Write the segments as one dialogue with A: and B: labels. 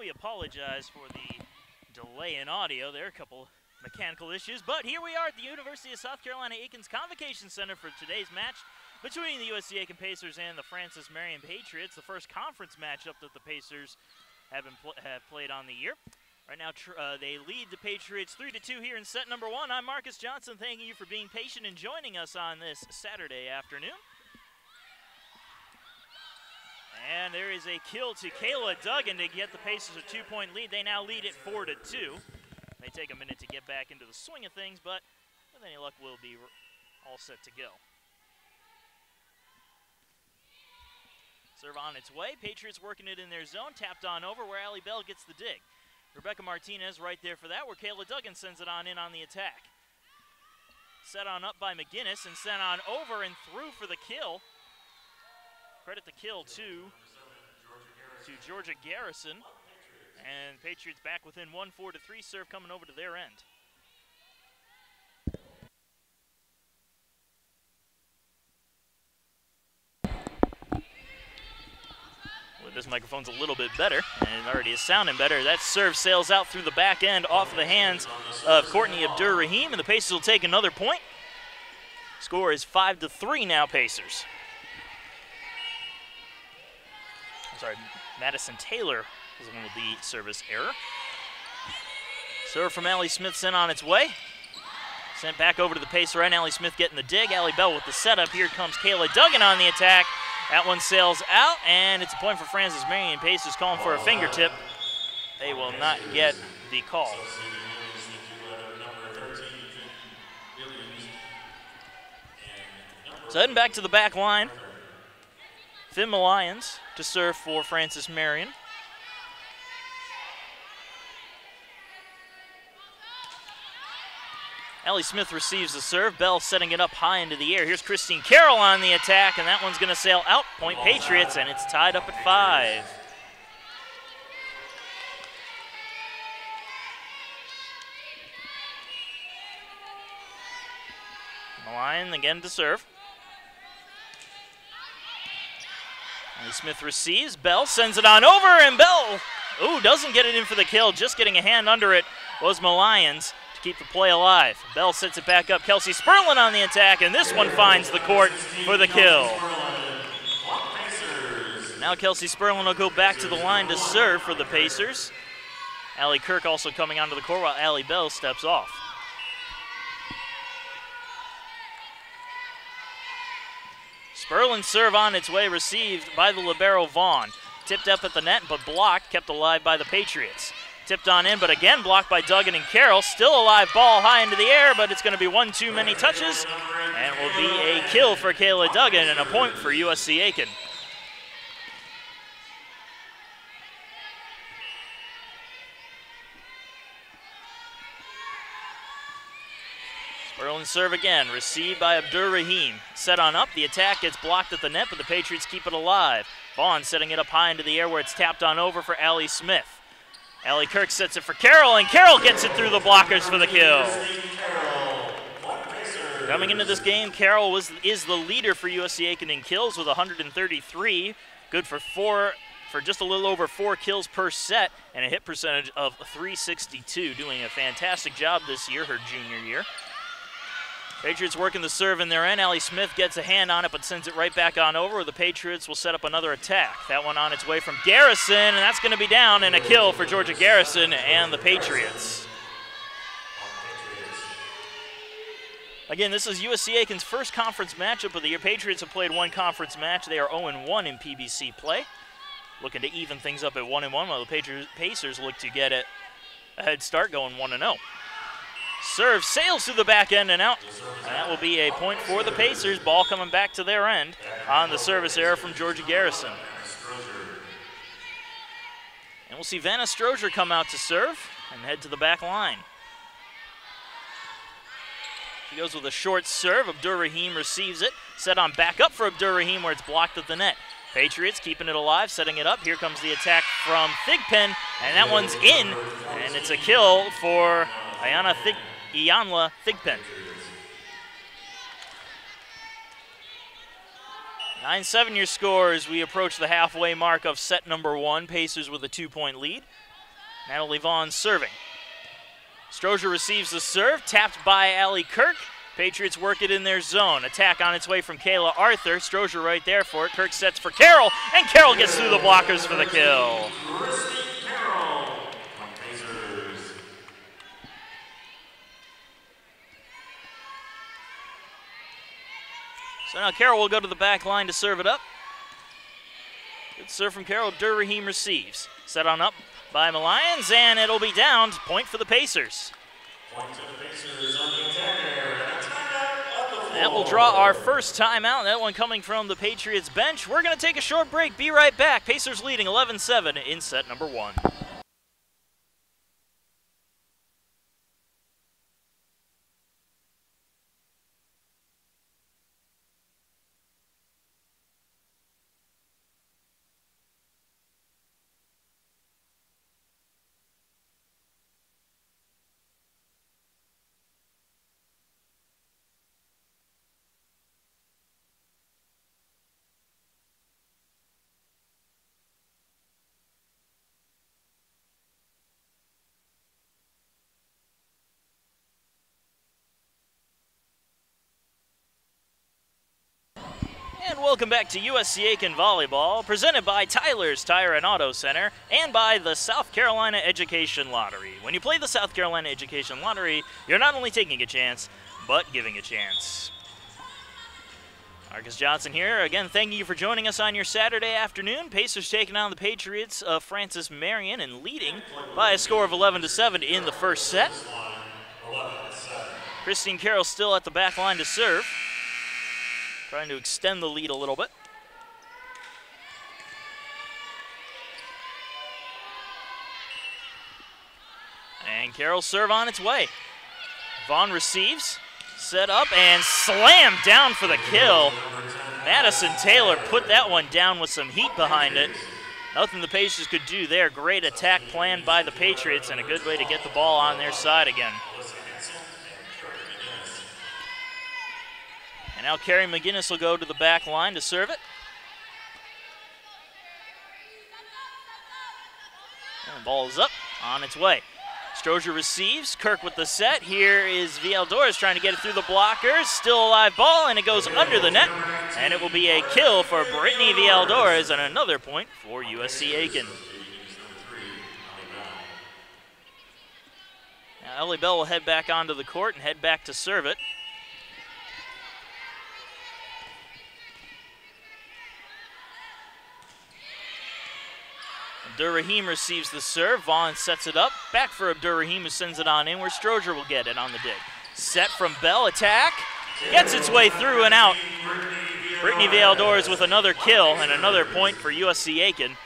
A: we apologize for the delay in audio. There are a couple mechanical issues, but here we are at the University of South Carolina Aiken's Convocation Center for today's match between the USC Aiken Pacers and the Francis Marion Patriots, the first conference matchup that the Pacers have played on the year. Right now, they lead the Patriots 3-2 here in set number one. I'm Marcus Johnson, thanking you for being patient and joining us on this Saturday afternoon. And there is a kill to Kayla Duggan to get the Pacers a 2-point lead. They now lead it 4-2. They take a minute to get back into the swing of things, but with any luck, we'll be all set to go. Serve on its way. Patriots working it in their zone. Tapped on over where Allie Bell gets the dig. Rebecca Martinez right there for that, where Kayla Duggan sends it on in on the attack. Set on up by McGinnis and sent on over and through for the kill. Credit the kill to Georgia Garrison. And Patriots back within 1, 4-3, serve coming over to their end. This microphone's a little bit better, and it already is sounding better. That serve sails out through the back end off the hands of Courtney Abdur-Rahim, and the Pacers will take another point. Score is 5-3 now, Pacers. I'm sorry, Madison Taylor was the one with the service error. Serve from Allie Smith sent on its way. Sent back over to the Pacer end. Allie Smith getting the dig. Allie Bell with the setup. Here comes Kayla Duggan on the attack. That one sails out, and it's a point for Francis Marion. Pacers calling for a fingertip. They will not get the call. So heading back to the back line, Finn Lyons to serve for Francis Marion. Allie Smith receives the serve. Bell setting it up high into the air. Here's Christine Carroll on the attack, and that one's going to sail out. Point Patriots, and it's tied up at 5. Marion again to serve. Allie Smith receives. Bell sends it on over, and Bell, doesn't get it in for the kill. Just getting a hand under it was Lyons. Keep the play alive. Bell sets it back up. Kelsey Sperlin on the attack, and this one finds the court for the kill. Now Kelsey Sperlin will go back to the line to serve for the Pacers. Allie Kirk also coming onto the court while Allie Bell steps off. Sperlin's serve on its way, received by the libero Vaughn. Tipped up at the net, but blocked, kept alive by the Patriots. Tipped on in, but again blocked by Duggan and Carroll. Still a live ball high into the air, but it's going to be one too many touches, and will be a kill for Kayla Duggan and a point for USC Aiken. Sperlin serve again, received by Abdur-Rahim. Set on up, the attack gets blocked at the net, but the Patriots keep it alive. Vaughn setting it up high into the air where it's tapped on over for Allie Smith. Allie Kirk sets it for Carroll, and Carroll gets it through the blockers for the kill. Coming into this game, Carroll is the leader for USC Aiken in kills with 133. Good for just a little over 4 kills per set, and a hit percentage of .362. Doing a fantastic job this year, her junior year. Patriots working the serve in their end. Allie Smith gets a hand on it, but sends it right back on over, where the Patriots will set up another attack. That one on its way from Garrison, and that's going to be down, and a kill for Georgia Garrison and the Patriots. Again, this is USC Aiken's first conference matchup of the year. Patriots have played one conference match. They are 0-1 in PBC play. Looking to even things up at 1-1, while the Pacers look to get a head start going 1-0. Serve sails through the back end and out. And that will be a point for the Pacers. Ball coming back to their end on the service error from Georgia Garrison. And we'll see Vanna Strozier come out to serve and head to the back line. She goes with a short serve. Abdur-Rahim receives it. Set on back up for Abdur-Rahim where it's blocked at the net. Patriots keeping it alive, setting it up. Here comes the attack from Thigpen, and that one's in. And it's a kill for Iyanla Thigpen. 9-7 your score as we approach the halfway mark of set number one. Pacers with a 2-point lead. Natalie Vaughn serving. Strozier receives the serve, tapped by Allie Kirk. Patriots work it in their zone. Attack on its way from Kayla Arthur. Strozier right there for it. Kirk sets for Carroll, and Carroll gets through the blockers for the kill. So now Carroll will go to the back line to serve it up. Good serve from Carroll. Abdur-Rahim receives. Set on up by Lions, and it'll be down. Point for the Pacers. Point to the Pacers on the attacker. That will draw our first timeout. That one coming from the Patriots bench. We're going to take a short break. Be right back. Pacers leading 11-7 in set number 1. Welcome back to USC Aiken Volleyball, presented by Tyler's Tire and Auto Center and by the South Carolina Education Lottery. When you play the South Carolina Education Lottery, you're not only taking a chance, but giving a chance. Marcus Johnson here. Again, thanking you for joining us on your Saturday afternoon. Pacers taking on the Patriots of Francis Marion and leading by a score of 11-7 in the first set. Christine Carroll still at the back line to serve. Trying to extend the lead a little bit. And Carroll's serve on its way. Vaughn receives, set up, and slammed down for the kill. Madison Taylor put that one down with some heat behind it. Nothing the Pacers could do there. Great attack planned by the Patriots and a good way to get the ball on their side again. And now Carrie McGinnis will go to the back line to serve it. And the ball is up, on its way. Strozier receives, Kirk with the set. Here is Villaldoris trying to get it through the blockers. Still a live ball, and it goes under the net. And it will be a kill for Brittany Villaldoris and another point for USC Aiken. Now Ellie Bell will head back onto the court and head back to serve it. Abdur-Rahim receives the serve. Vaughn sets it up. Back for Abdur-Rahim, who sends it on in, where Strozier will get it on the dig. Set from Bell. Attack. Gets its way through and out. Brittany Villaldoris with another kill and another point for USC Aiken.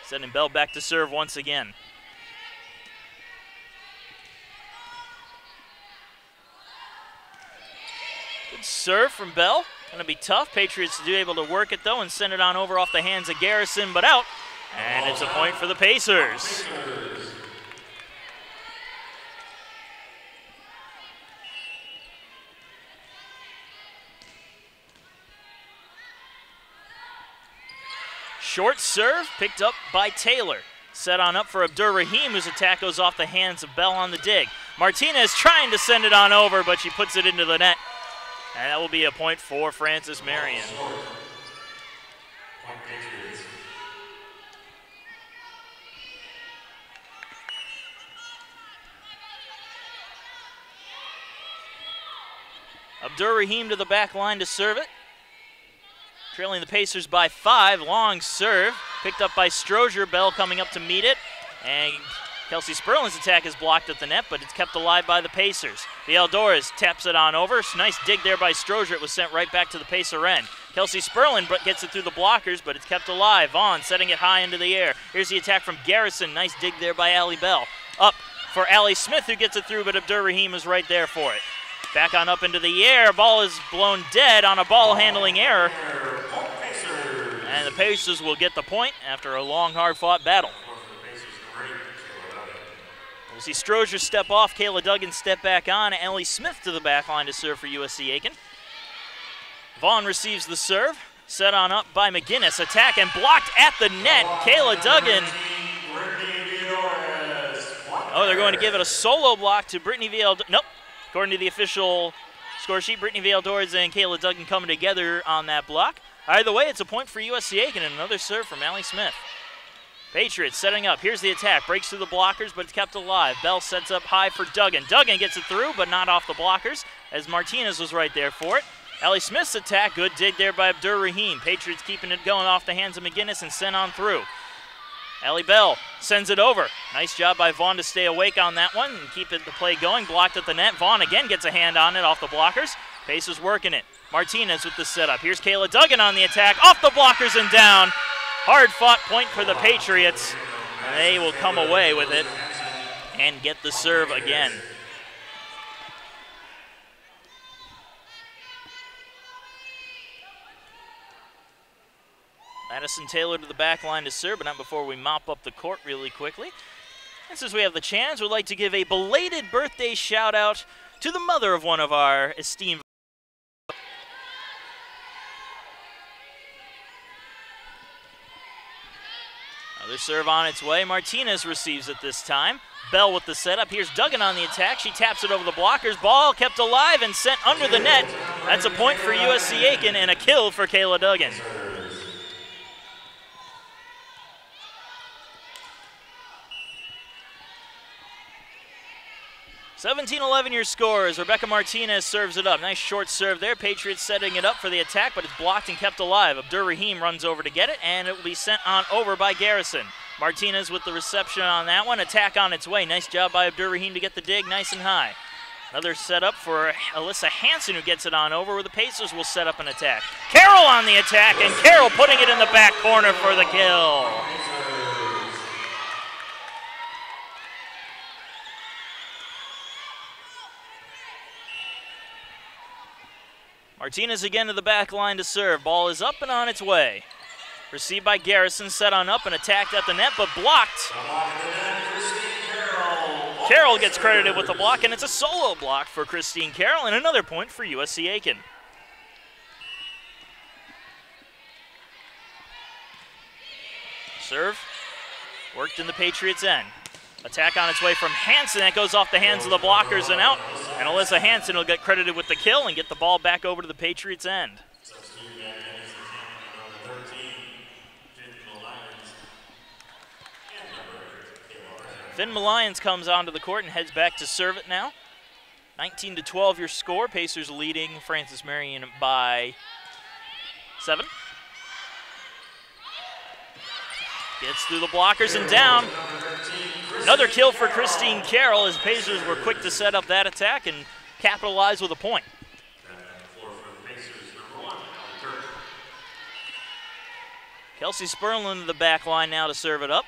A: Sending Bell back to serve once again. Good serve from Bell. Going to be tough. Patriots do able to work it, though, and send it on over off the hands of Garrison, but out. And it's a point for the Pacers. Short serve picked up by Taylor. Set on up for Abdur-Rahim, whose attack goes off the hands of Bell on the dig. Martinez trying to send it on over, but she puts it into the net. And that will be a point for Francis Marion. Abdur-Rahim to the back line to serve it. Trailing the Pacers by 5. Long serve. Picked up by Strozier. Bell coming up to meet it. And Kelsey Sperlin's attack is blocked at the net, but it's kept alive by the Pacers. Villaldoris taps it on over. Nice dig there by Strozier. It was sent right back to the Pacer end. Kelsey Sperlin gets it through the blockers, but it's kept alive. Vaughn setting it high into the air. Here's the attack from Garrison. Nice dig there by Allie Bell. Up for Allie Smith, who gets it through, but Abdur-Rahim is right there for it. Back on up into the air. Ball is blown dead on a ball handling error. And the Pacers will get the point after a long, hard-fought battle. We'll see Strozier step off, Kayla Duggan step back on, Allie Smith to the back line to serve for USC Aiken. Vaughn receives the serve, set on up by McGinnis. Attack and blocked at the net. Kayla Duggan Oh, they're going to give it a solo block to Brittany Vale. Nope. According to the official score sheet, Brittany Vale Doors and Kayla Duggan coming together on that block. Either way, it's a point for USC Aiken and another serve from Allie Smith. Patriots setting up. Here's the attack. Breaks through the blockers, but it's kept alive. Bell sets up high for Duggan. Duggan gets it through, but not off the blockers, as Martinez was right there for it. Allie Smith's attack. Good dig there by Abdur Rahim. Patriots keeping it going off the hands of McGinnis and sent on through. Allie Bell sends it over. Nice job by Vaughn to stay awake on that one and keep the play going. Blocked at the net. Vaughn again gets a hand on it off the blockers. Pacers working it. Martinez with the setup. Here's Kayla Duggan on the attack. Off the blockers and down. Hard-fought point for the Patriots. They will come away with it and get the serve again. Madison Taylor to the back line to serve, but not before we mop up the court really quickly. And since we have the chance, we'd like to give a belated birthday shout-out to the mother of one of our esteemed. Another serve on its way. Martinez receives it this time. Bell with the setup. Here's Duggan on the attack. She taps it over the blockers. Ball kept alive and sent under the net. That's a point for USC Aiken and a kill for Kayla Duggan. 17-11 your score as Rebecca Martinez serves it up. Nice short serve there. Patriots setting it up for the attack, but it's blocked and kept alive. Abdur Rahim runs over to get it, and it will be sent on over by Garrison. Martinez with the reception on that one. Attack on its way. Nice job by Abdur Rahim to get the dig nice and high. Another setup for Alyssa Hansen, who gets it on over, where the Pacers will set up an attack. Carroll on the attack, and Carroll putting it in the back corner for the kill. Martinez again to the back line to serve. Ball is up and on its way. Received by Garrison, set on up and attacked at the net, but blocked. Carroll gets credited with the block, and it's a solo block for Christine Carroll, and another point for USC Aiken. Serve worked in the Patriots' end. Attack on its way from Hansen. That goes off the hands of the blockers and out. And Alyssa Hansen will get credited with the kill and get the ball back over to the Patriots' end. Finn Lyons comes onto the court and heads back to serve it now. 19-12 your score. Pacers leading Francis Marion by 7. Gets through the blockers and down. Another kill for Christine Carroll as Pacers were quick to set up that attack and capitalize with a point. Kelsey Sperlin to the back line now to serve it up.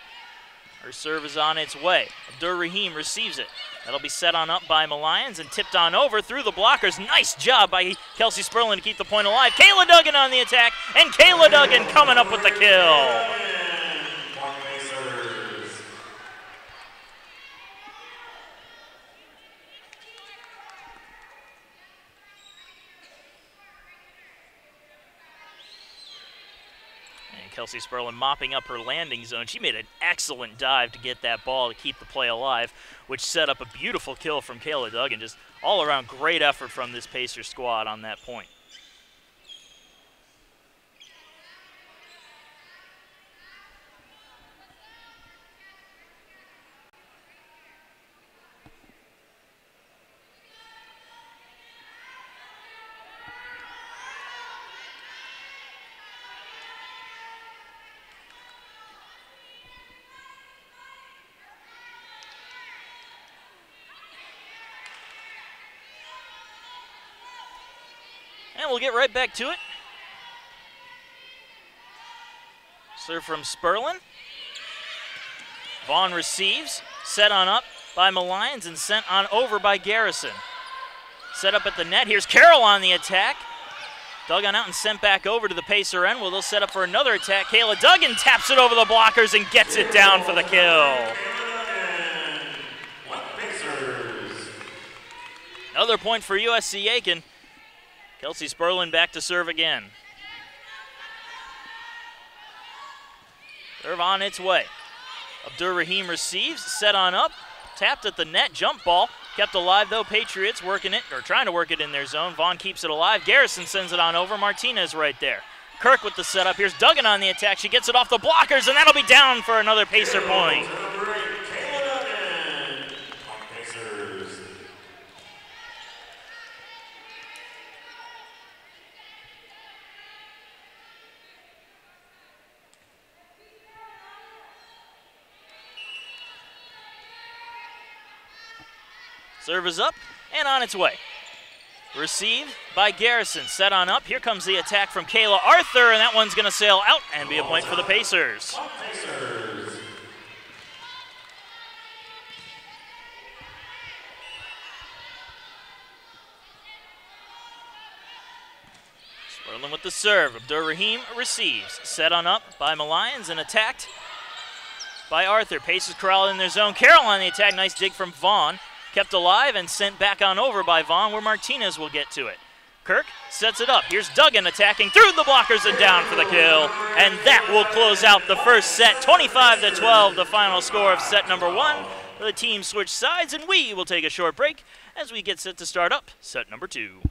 A: Her serve is on its way. Abdur Rahim receives it. That'll be set on up by Lyons and tipped on over through the blockers. Nice job by Kelsey Sperlin to keep the point alive. Kayla Duggan on the attack, and Kayla Duggan coming up with the kill. Kelsey Sperlin mopping up her landing zone. She made an excellent dive to get that ball to keep the play alive, which set up a beautiful kill from Kayla Duggan. Just all around great effort from this Pacer squad on that point. And we'll get right back to it. Serve from Sperlin. Vaughn receives, set on up by Lyons and sent on over by Garrison. Set up at the net. Here's Carroll on the attack. Dug on out and sent back over to the Pacer end. Well, they'll set up for another attack. Kayla Duggan taps it over the blockers and gets it down for the kill. Another point for USC Aiken. Kelsey Sperlin back to serve again. Serve on its way. Abdur Rahim receives, set on up. tapped at the net, jump ball. Kept alive though, Patriots working it, or trying to work it in their zone. Vaughn keeps it alive. Garrison sends it on over. Martinez right there. Kirk with the setup. Here's Duggan on the attack. She gets it off the blockers, and that'll be down for another Pacer point. Serve is up and on its way. Received by Garrison, set on up. Here comes the attack from Kayla Arthur, and that one's going to sail out and be a point for the Pacers. Swirling with the serve. Abdur-Rahim receives. Set on up by Malayans and attacked by Arthur. Pacers corralled in their zone. Carroll on the attack. Nice dig from Vaughn. Kept alive and sent back on over by Vaughn, where Martinez will get to it. Kirk sets it up. Here's Duggan attacking through the blockers and down for the kill. And that will close out the first set. 25-12, the final score of set number 1. The teams switch sides, and we will take a short break as we get set to start up set number 2.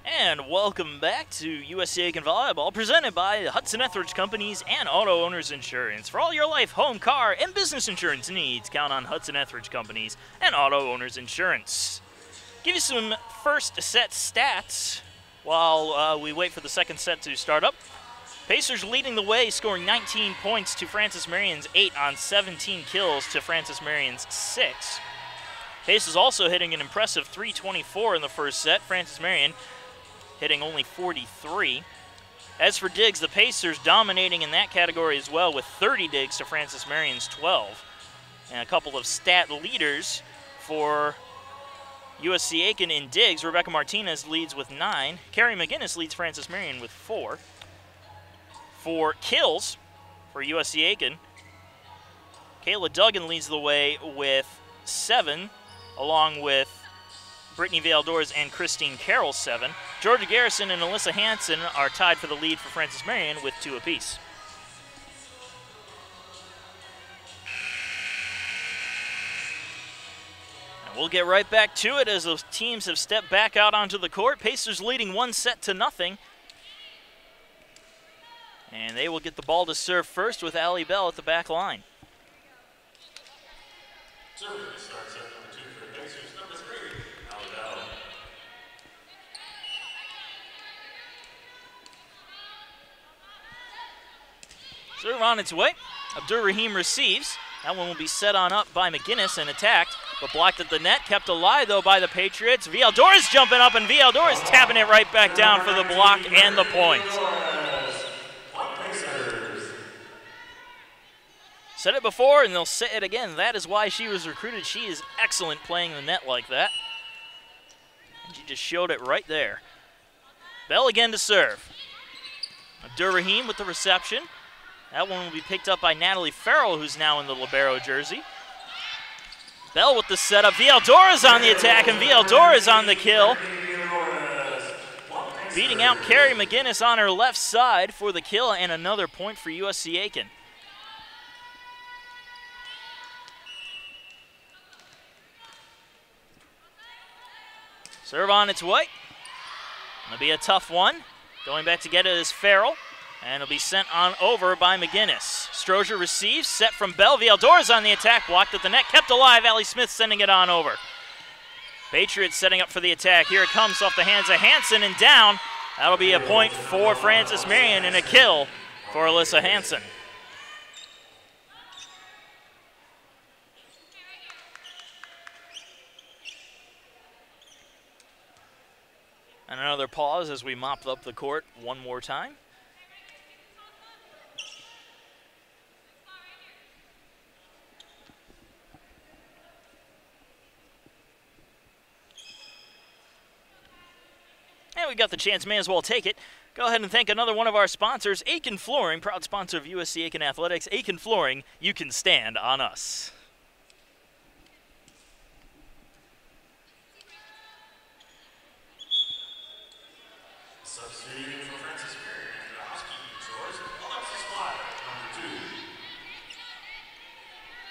A: And welcome back to USC Aiken Volleyball, presented by Hudson Etheridge Companies and Auto Owners Insurance. For all your life, home, car, and business insurance needs, count on Hudson Etheridge Companies and Auto Owners Insurance. Give you some first set stats while we wait for the second set to start up. Pacers leading the way, scoring 19 points to Francis Marion's 8 on 17 kills to Francis Marion's 6. Pacers also hitting an impressive 324 in the first set. Francis Marion hitting only 43. As for digs, the Pacers dominating in that category as well with 30 digs to Francis Marion's 12. And a couple of stat leaders for USC Aiken in digs. Rebecca Martinez leads with 9. Carrie McGinnis leads Francis Marion with 4. For kills for USC Aiken, Kayla Duggan leads the way with 7, along with Brittany Valdores and Christine Carroll 7. Georgia Garrison and Alyssa Hansen are tied for the lead for Francis Marion with 2 apiece. And we'll get right back to it as those teams have stepped back out onto the court. Pacers leading 1-0. And they will get the ball to serve first with Allie Bell at the back line. Serving starts at number 2 for the Pacers, number 3, Allie Bell. Serve on its way. Abdur-Rahim receives. That one will be set on up by McGinnis and attacked but blocked at the net. Kept alive, though, by the Patriots. Villadores jumping up, and Villadores tapping it right back down for the block and the point. Said it before, and they'll say it again. That is why she was recruited. She is excellent playing the net like that. And she just showed it right there. Bell again to serve. Abdur-Rahim with the reception. That one will be picked up by Natalie Farrell, who's now in the libero jersey. Bell with the setup. Villadores on the attack, and Villadores on the kill. Beating out Carrie McGinnis on her left side for the kill, and another point for USC Aiken. Serve on its way. It'll be a tough one. Going back to get it is Farrell, and it'll be sent on over by McGinnis. Strozier receives, set from Bell. Villadores on the attack, blocked at the net, kept alive. Allie Smith sending it on over. Patriots setting up for the attack. Here it comes off the hands of Hansen and down. That'll be a point for Frances Marion and a kill for Alyssa Hansen. And another pause as we mop up the court one more time. And we got the chance, may as well take it. Go ahead and thank another one of our sponsors, Aiken Flooring, proud sponsor of USC Aiken Athletics. Aiken Flooring, you can stand on us.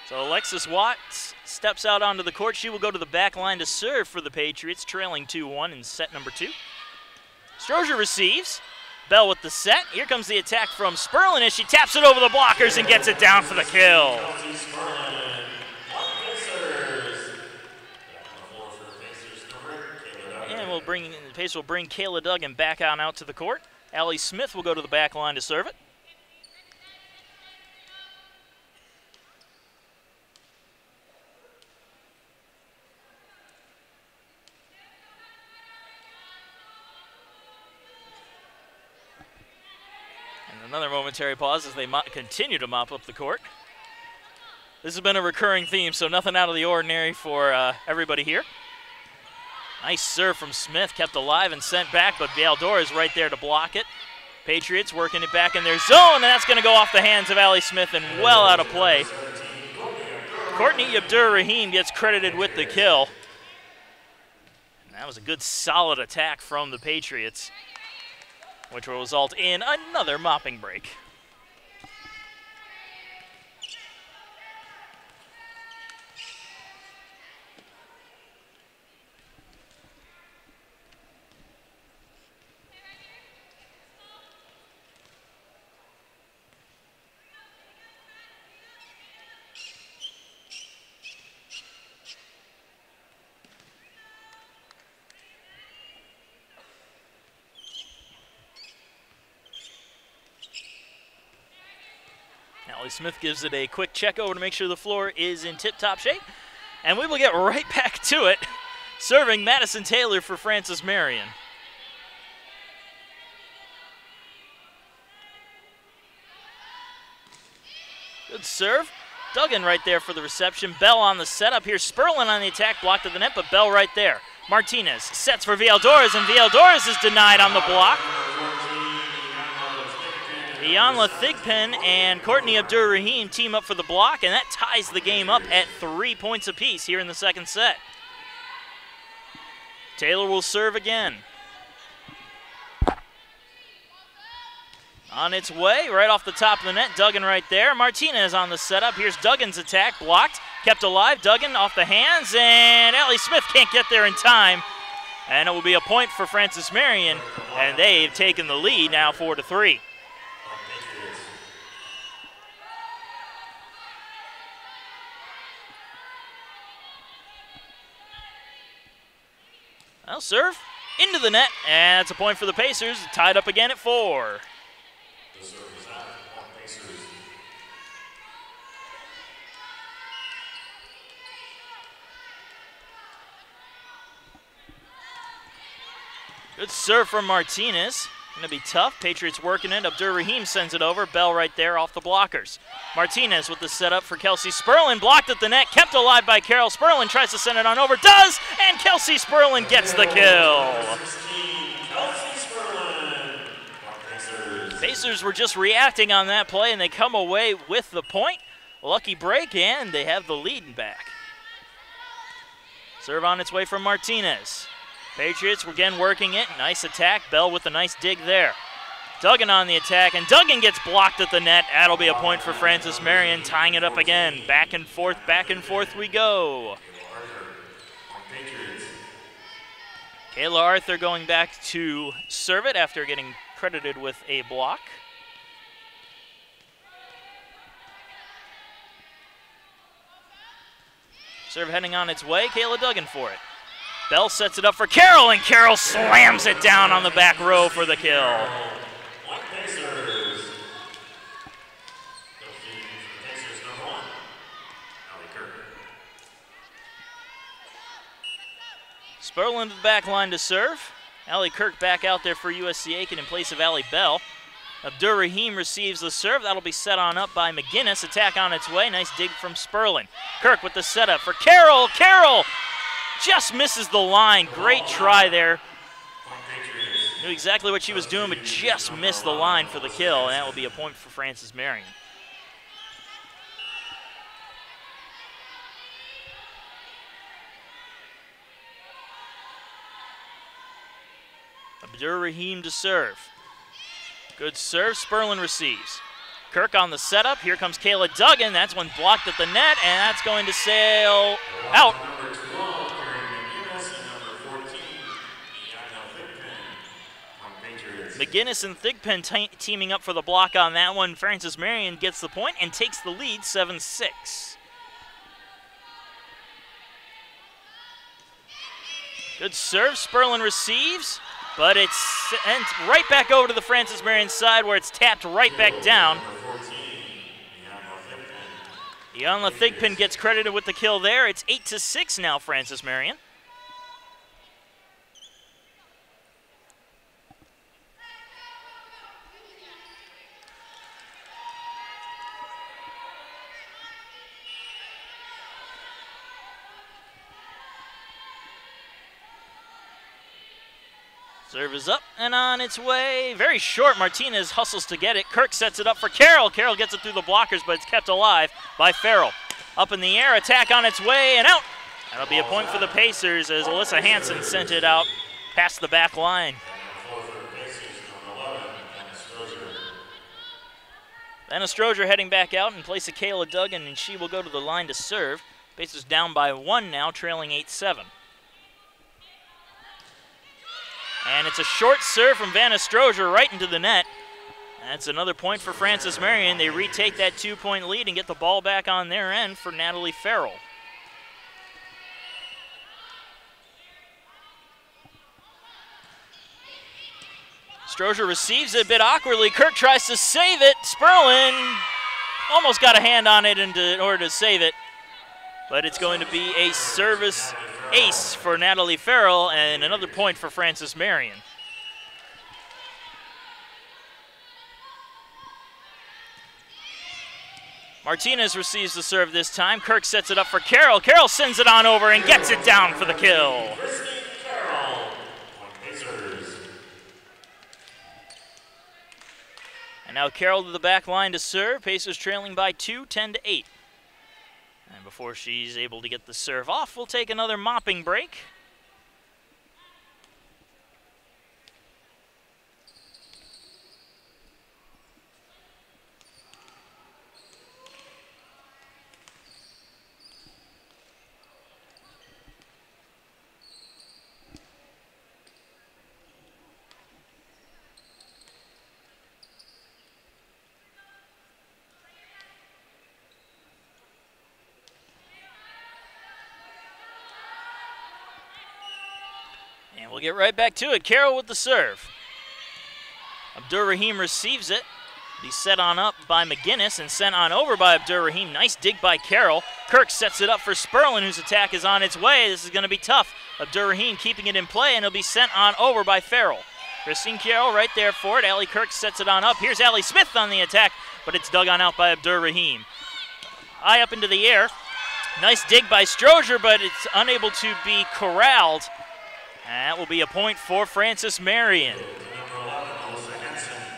A: So Alexis Watts steps out onto the court. She will go to the back line to serve for the Patriots, trailing 2-1 in set number 2. Strozier receives. Bell with the set. Here comes the attack from Sperlin as she taps it over the blockers and gets it down for the kill. And the Pacers will bring Kayla Duggan back on out to the court. Allie Smith will go to the back line to serve it. Another momentary pause as they continue to mop up the court. This has been a recurring theme, so nothing out of the ordinary for everybody here. Nice serve from Smith, kept alive and sent back, but Villadores is right there to block it. Patriots working it back in their zone, and that's going to go off the hands of Allie Smith and well out of play. Courtney Abdur-Rahim gets credited with the kill. And that was a good, solid attack from the Patriots, which will result in another mopping break. Allie Smith gives it a quick check over to make sure the floor is in tip-top shape. And we will get right back to it, serving Madison Taylor for Frances Marion. Good serve. Duggan right there for the reception. Bell on the setup. Here's Sperlin on the attack, blocked at the net, but Bell right there. Martinez sets for Villadores, and Villadores is denied on the block. Ianla Thigpen and Courtney Abdur-Rahim team up for the block, and that ties the game up at 3 points apiece here in the second set. Taylor will serve again. On its way, right off the top of the net, Duggan right there. Martinez on the setup. Here's Duggan's attack, blocked, kept alive. Duggan off the hands, and Allie Smith can't get there in time. And it will be a point for Frances Marion, and they've taken the lead now 4-3. Well, serve into the net, and that's a point for the Pacers, tied up again at 4. The serve is out, Pacers. Good serve from Martinez. Going to be tough. Patriots working it. Abdur-Rahim sends it over. Bell right there off the blockers. Martinez with the setup for Kelsey Sperlin. Blocked at the net. Kept alive by Carroll. Sperlin tries to send it on over. Does! And Kelsey Sperlin gets the kill. Pacers were just reacting on that play, and they come away with the point. Lucky break, and they have the lead back. Serve on its way from Martinez. Patriots again working it. Nice attack. Bell with a nice dig there. Duggan on the attack, and Duggan gets blocked at the net. That'll be a point for Francis Marion, tying it up again. Back and forth we go. Kayla Arthur going back to serve it after getting credited with a block. Serve heading on its way. Kayla Duggan for it. Bell sets it up for Carroll, and Carroll slams it down on the back row for the kill. Sperlin to the back line to serve. Allie Kirk back out there for USC Aiken in place of Allie Bell. Abdur-Rahim receives the serve. That'll be set on up by McGinnis. Attack on its way. Nice dig from Sperlin. Kirk with the setup for Carroll. Carroll just misses the line. Great try there. Knew exactly what she was doing, but just missed the line for the kill, and that will be a point for Francis Marion. Abdur-Rahim to serve. Good serve. Sperlin receives. Kirk on the setup. Here comes Kayla Duggan. That's one blocked at the net, and that's going to sail out. McGinnis and Thigpen teaming up for the block on that one. Francis Marion gets the point and takes the lead 7-6. Good serve. Sperlin receives. But it's sent right back over to the Francis Marion side where it's tapped right back down. Ianla Thigpen gets credited with the kill there. It's 8-6 now, Francis Marion. Serve is up and on its way. Very short. Martinez hustles to get it. Kirk sets it up for Carroll. Carroll gets it through the blockers, but it's kept alive by Farrell. Up in the air, attack on its way and out. That'll be a point for the Pacers as Alyssa Hansen sent it out past the back line. Vanna Stroger heading back out in place of Kayla Duggan, and she will go to the line to serve. Pacers down by 1 now, trailing 8-7. And it's a short serve from Vanna Stroger right into the net. That's another point for Francis Marion. They retake that 2-point lead and get the ball back on their end for Natalie Farrell. Stroger receives it a bit awkwardly. Kirk tries to save it. Sperlin almost got a hand on it in order to save it. But it's going to be a service ace for Natalie Farrell and another point for Francis Marion. Martinez receives the serve this time. Kirk sets it up for Carroll. Carroll sends it on over and gets it down for the kill. And now Carroll to the back line to serve. Pacers trailing by 2, 10-8. And before she's able to get the serve off, we'll take another mopping break. And we'll get right back to it. Carroll with the serve. Abdur-Rahim receives it. He's set on up by McGinnis and sent on over by Abdur-Rahim. Nice dig by Carroll. Kirk sets it up for Sperlin, whose attack is on its way. This is going to be tough. Abdur-Rahim keeping it in play, and it'll be sent on over by Farrell. Christine Carroll right there for it. Allie Kirk sets it on up. Here's Allie Smith on the attack, but it's dug on out by Abdur-Rahim. High up into the air. Nice dig by Strozier, but it's unable to be corralled. And that will be a point for Francis Marion.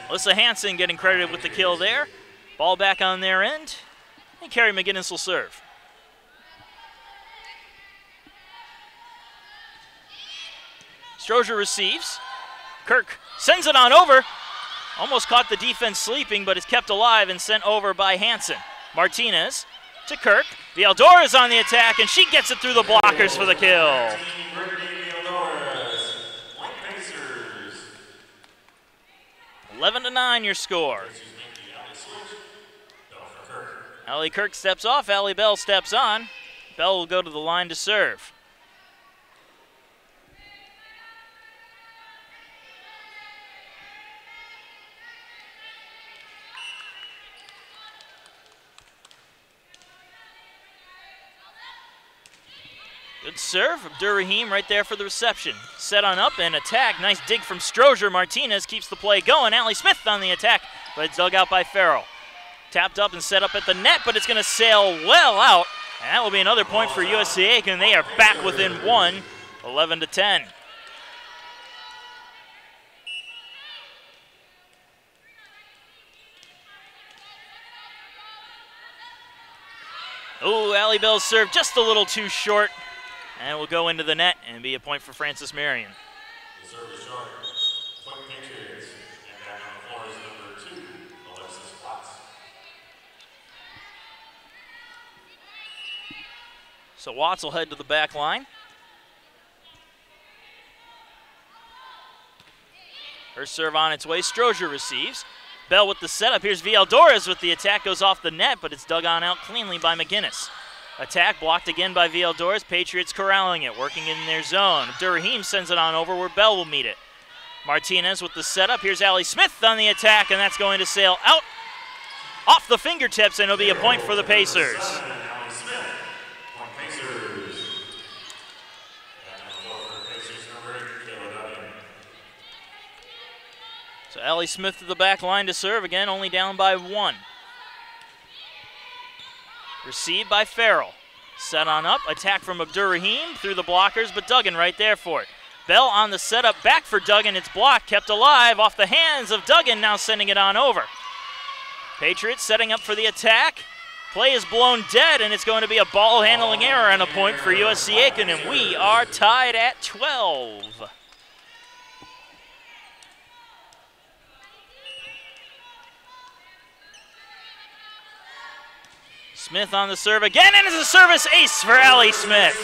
A: Alyssa Hansen getting credited with the kill there. Ball back on their end. And Carrie McGinnis will serve. Strozier receives. Kirk sends it on over. Almost caught the defense sleeping, but is kept alive and sent over by Hansen. Martinez to Kirk. Vialdora is on the attack, and she gets it through the blockers for the kill. 11-9 your score. Allie Kirk steps off, Allie Bell steps on. Bell will go to the line to serve. Good serve, Abdur-Rahim right there for the reception. Set on up and attack. Nice dig from Strozier. Martinez keeps the play going. Allie Smith on the attack, but it's dug out by Farrell. Tapped up and set up at the net, but it's going to sail well out. And that will be another point for USC Aiken. They are back within one, 11-10. Oh, Allie Bell's serve just a little too short. And will go into the net and be a point for Francis Marion.
B: The serve is short. Point Patriots. And back on the floor is number 2, Alexis Watts.
A: So Watts will head to the back line. Her serve on its way. Strozier receives. Bell with the setup. Here's Vialdores with the attack. Goes off the net, but it's dug on out cleanly by McGinnis. Attack blocked again by Vialdores. Patriots corralling it, working in their zone. Abdur-Rahim sends it on over where Bell will meet it. Martinez with the setup. Here's Allie Smith on the attack, and that's going to sail out off the fingertips, and it'll be a point for the Pacers. So Allie Smith to the back line to serve again, only down by 1. Received by Farrell. Set on up. Attack from Abdur-Rahim through the blockers, but Duggan right there for it. Bell on the setup. Back for Duggan. It's blocked. Kept alive off the hands of Duggan. Now sending it on over. Patriots setting up for the attack. Play is blown dead, and it's going to be a ball handling error and a point for USC Aiken, and we are tied at 12. Smith on the serve again, and it's a service ace for Allie Smith.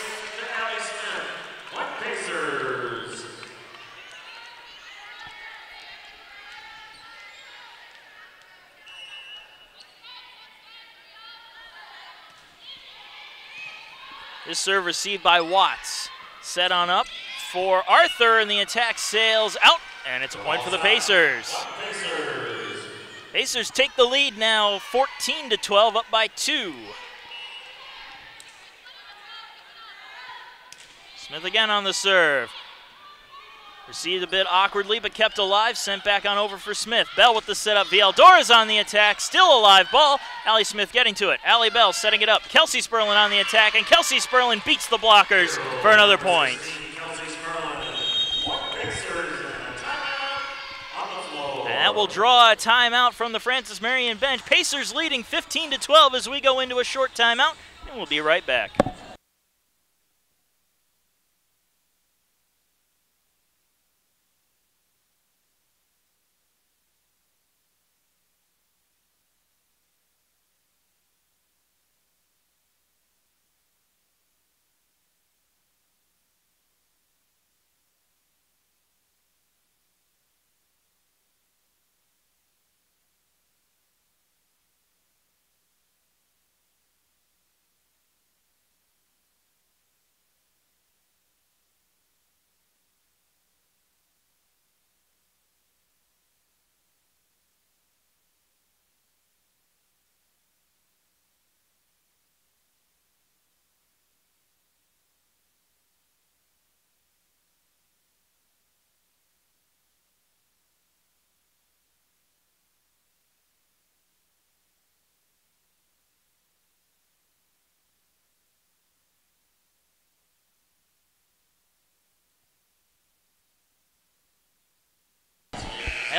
A: This serve received by Watts. Set on up for Arthur, and the attack sails out, and it's a point for the Pacers. Pacers take the lead now, 14-12, up by 2. Smith again on the serve. Received a bit awkwardly, but kept alive. Sent back on over for Smith. Bell with the setup. Vialdores on the attack. Still a live ball. Allie Smith getting to it. Allie Bell setting it up. Kelsey Sperlin on the attack, and Kelsey Sperlin beats the blockers for another point. And that will draw a timeout from the Francis Marion bench. Pacers leading 15-12 as we go into a short timeout, and we'll be right back.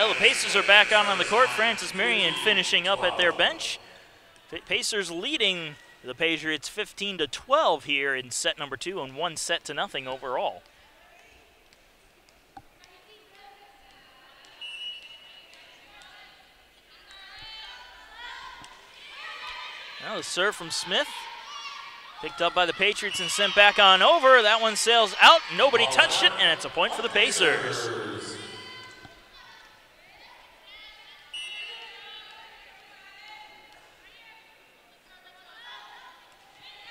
A: Well, the Pacers are back out on the court. Francis Marion finishing up at their bench. Pacers leading the Patriots 15-12 here in set number 2 and 1-0 overall. Now the serve from Smith. Picked up by the Patriots and sent back on over. That one sails out. Nobody touched it, and it's a point for the Pacers.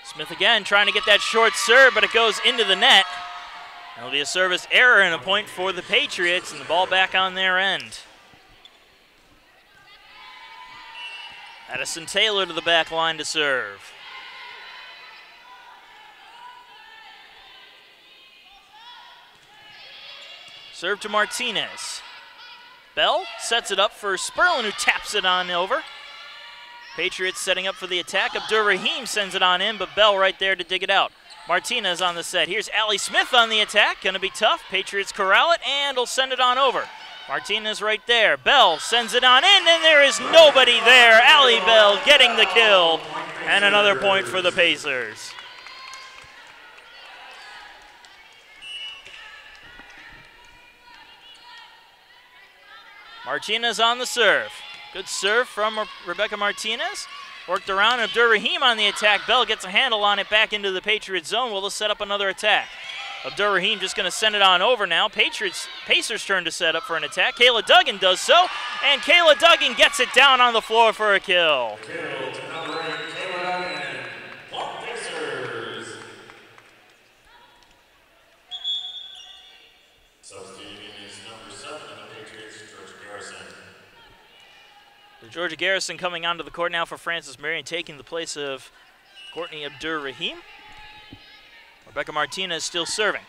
A: Smith again trying to get that short serve, but it goes into the net. That'll be a service error and a point for the Patriots, and the ball back on their end. Addison Taylor to the back line to serve. Serve to Martinez. Bell sets it up for Sperlin, who taps it on over. Patriots setting up for the attack. Abdur-Rahim sends it on in, but Bell right there to dig it out. Martinez on the set. Here's Allie Smith on the attack. Going to be tough. Patriots corral it, and will send it on over. Martinez right there. Bell sends it on in, and there is nobody there. Allie Bell getting the kill, and another point for the Pacers. Martinez on the serve. Good serve from Rebecca Martinez. Worked around. Abdur-Rahim on the attack. Bell gets a handle on it back into the Patriots zone. Will set up another attack. Abdur-Rahim just going to send it on over now. Pacers turn to set up for an attack. Kayla Duggan does so, and Kayla Duggan gets it down on the floor for a kill.
B: Kill to number 8, Kayla Duggan. Pacers. Substituting is number 7 in the Patriots, Georgia Garrison.
A: Georgia Garrison coming onto the court now for Francis Marion, taking the place of Courtney Abdur-Rahim. Rebecca Martinez still serving.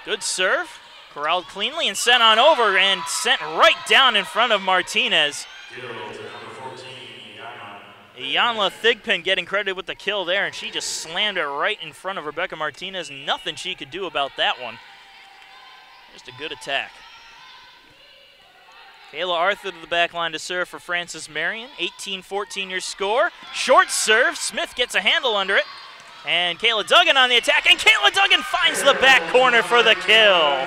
A: Good serve. Corralled cleanly and sent on over and sent right down in front of Martinez.
B: Kill to number 14,
A: Iyanla Thigpen getting credited with the kill there, and she just slammed it right in front of Rebecca Martinez. Nothing she could do about that one. Just a good attack. Kayla Arthur to the back line to serve for Francis Marion. 18-14 your score. Short serve. Smith gets a handle under it. And Kayla Duggan on the attack, and Kayla Duggan finds the back corner for the kill.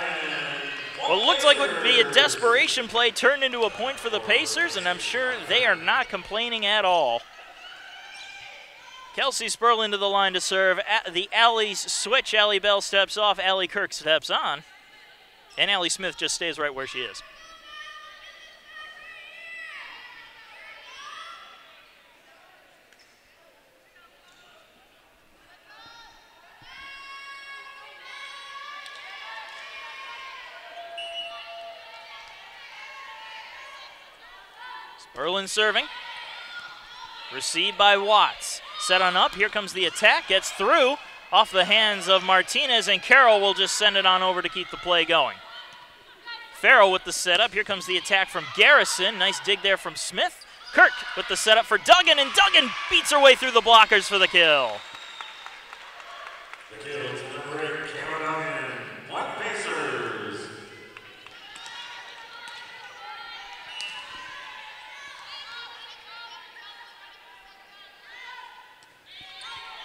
A: What looks like would be a desperation play turned into a point for the Pacers, and I'm sure they are not complaining at all. Kelsey Sperlin to the line to serve. The Allie's switch. Allie Bell steps off. Allie Kirk steps on. And Allie Smith just stays right where she is. Sperlin serving. Received by Watts. Set on up. Here comes the attack. Gets through off the hands of Martinez, and Carroll will just send it on over to keep the play going. Farrell with the setup. Here comes the attack from Garrison. Nice dig there from Smith. Kirk with the setup for Duggan, and Duggan beats her way through the blockers for the kill.
B: The kill to number 8, Kayla Duggan. Black Pacers.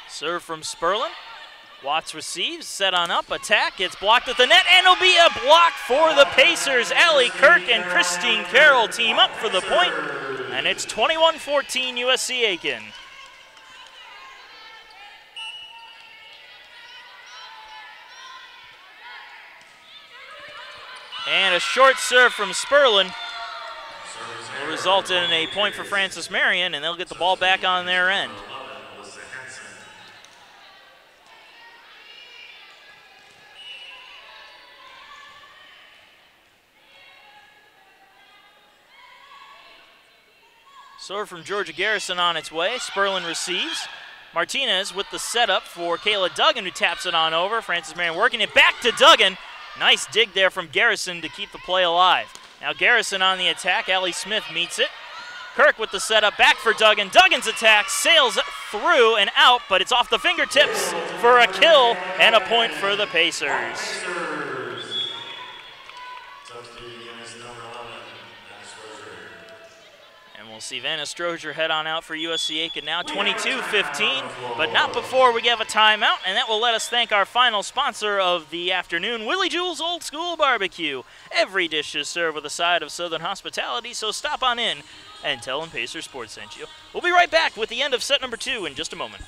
A: Serve from Sperlin. Watts receives, set on up, attack, gets blocked at the net, and it'll be a block for the Pacers. Allie Kirk and Christine Carroll team up for the point, and it's 21-14 USC Aiken. And a short serve from Sperlin will result in a point for Francis Marion, and they'll get the ball back on their end. Serve from Georgia Garrison on its way. Sperlin receives. Martinez with the setup for Kayla Duggan, who taps it on over. Francis Marion working it back to Duggan. Nice dig there from Garrison to keep the play alive. Now Garrison on the attack. Allie Smith meets it. Kirk with the setup back for Duggan. Duggan's attack sails through and out, but it's off the fingertips for a kill and a point for the Pacers.
B: Substituting is number
A: we'll see Vanna Strozier head on out for USC Aiken now, 22-15, but not before we have a timeout, and that will let us thank our final sponsor of the afternoon, Willie Jewell's Old School Barbecue. Every dish is served with a side of Southern hospitality, so stop on in and tell them Pacer Sports sent you. We'll be right back with the end of set number 2 in just a moment.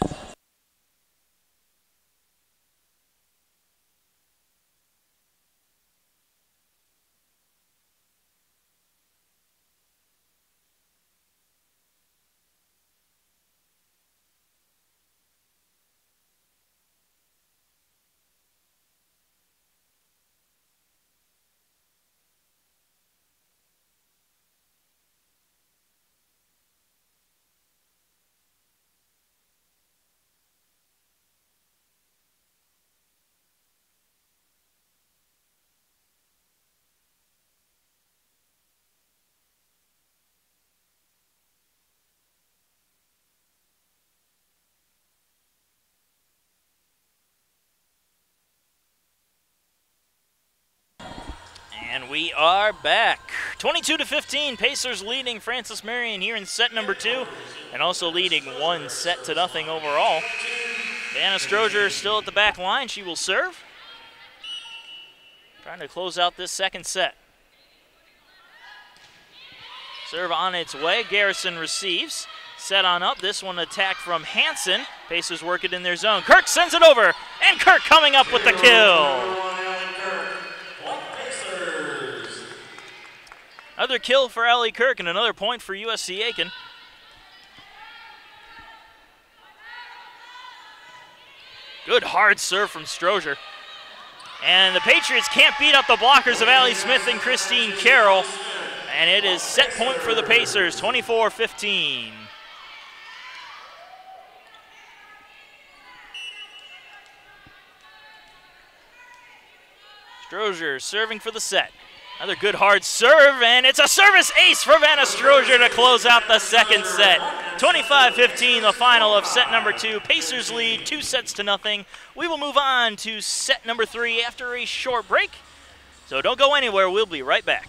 A: And we are back. 22-15, Pacers leading Francis Marion here in set number 2, and also leading 1-0 overall. Vanna Strozier still at the back line. She will serve. Trying to close out this second set. Serve on its way. Garrison receives. Set on up. This one attacked from Hansen. Pacers work it in their zone. Kirk sends it over, and Kirk coming up with the kill. Another kill for Allie Kirk and another point for USC Aiken. Good hard serve from Strozier. And the Patriots can't beat up the blockers of Allie Smith and Christine Carroll. And it is set point for the Pacers, 24-15. Strozier serving for the set. Another good hard serve, and it's a service ace for Vanna Strozier to close out the second set. 25-15, the final of set number 2. Pacers lead 2-0. We will move on to set number 3 after a short break. So don't go anywhere, we'll be right back.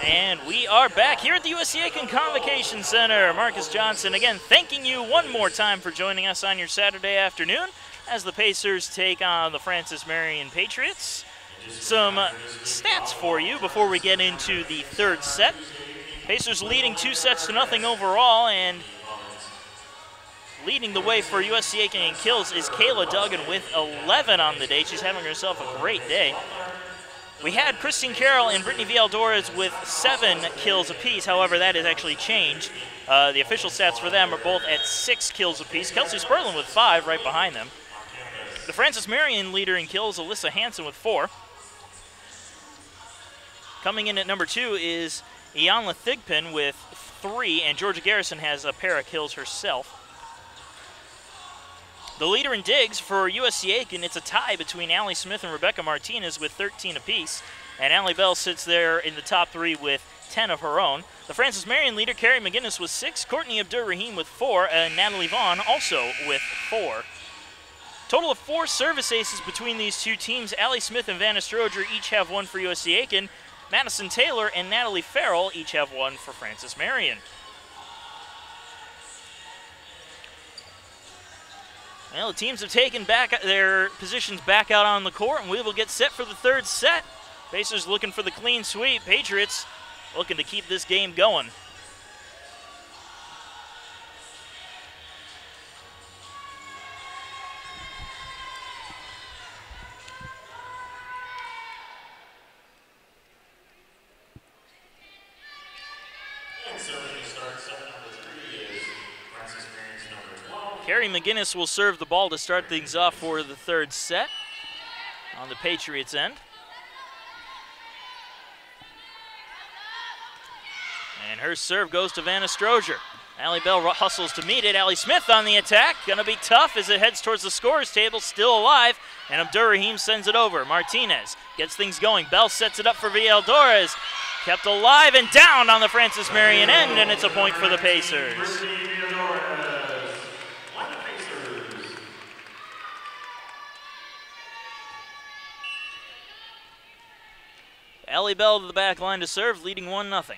A: And we are back here at the USC Aiken Convocation Center. Marcus Johnson, again, thanking you one more time for joining us on your Saturday afternoon as the Pacers take on the Francis Marion Patriots. Some stats for you before we get into the third set. Pacers leading 2-0 overall, and leading the way for USC Aiken in kills is Kayla Duggan with 11 on the day. She's having herself a great day. We had Christine Carroll and Brittany Villadores with 7 kills apiece. However, that has actually changed. The official stats for them are both at 6 kills apiece. Kelsey Sperlin with 5 right behind them. The Francis Marion leader in kills, Alyssa Hansen with 4. Coming in at number 2 is Ianla Thigpen with 3, and Georgia Garrison has a pair of kills herself. The leader in digs for USC Aiken, it's a tie between Allie Smith and Rebecca Martinez with 13 apiece, and Allie Bell sits there in the top 3 with 10 of her own. The Francis Marion leader, Carrie McGinnis, with 6, Courtney Abdur-Rahim with 4, and Natalie Vaughn also with 4. Total of 4 service aces between these two teams. Allie Smith and Vanna Stroger each have 1 for USC Aiken. Madison Taylor and Natalie Farrell each have 1 for Francis Marion. Well, the teams have taken back their positions back out on the court, and we will get set for the 3rd set. Pacers looking for the clean sweep. Patriots looking to keep this game going. Carrie McGinnis will serve the ball to start things off for the 3rd set on the Patriots' end. And her serve goes to Vanna Stroger. Allie Bell hustles to meet it. Allie Smith on the attack. Gonna be tough as it heads towards the scorer's table. Still alive. And Abdur-Rahim sends it over. Martinez gets things going. Bell sets it up for Villadores. Kept alive and down on the Francis Marion end, and it's a point for the Pacers. Allie Bell to the back line to serve, leading 1-0.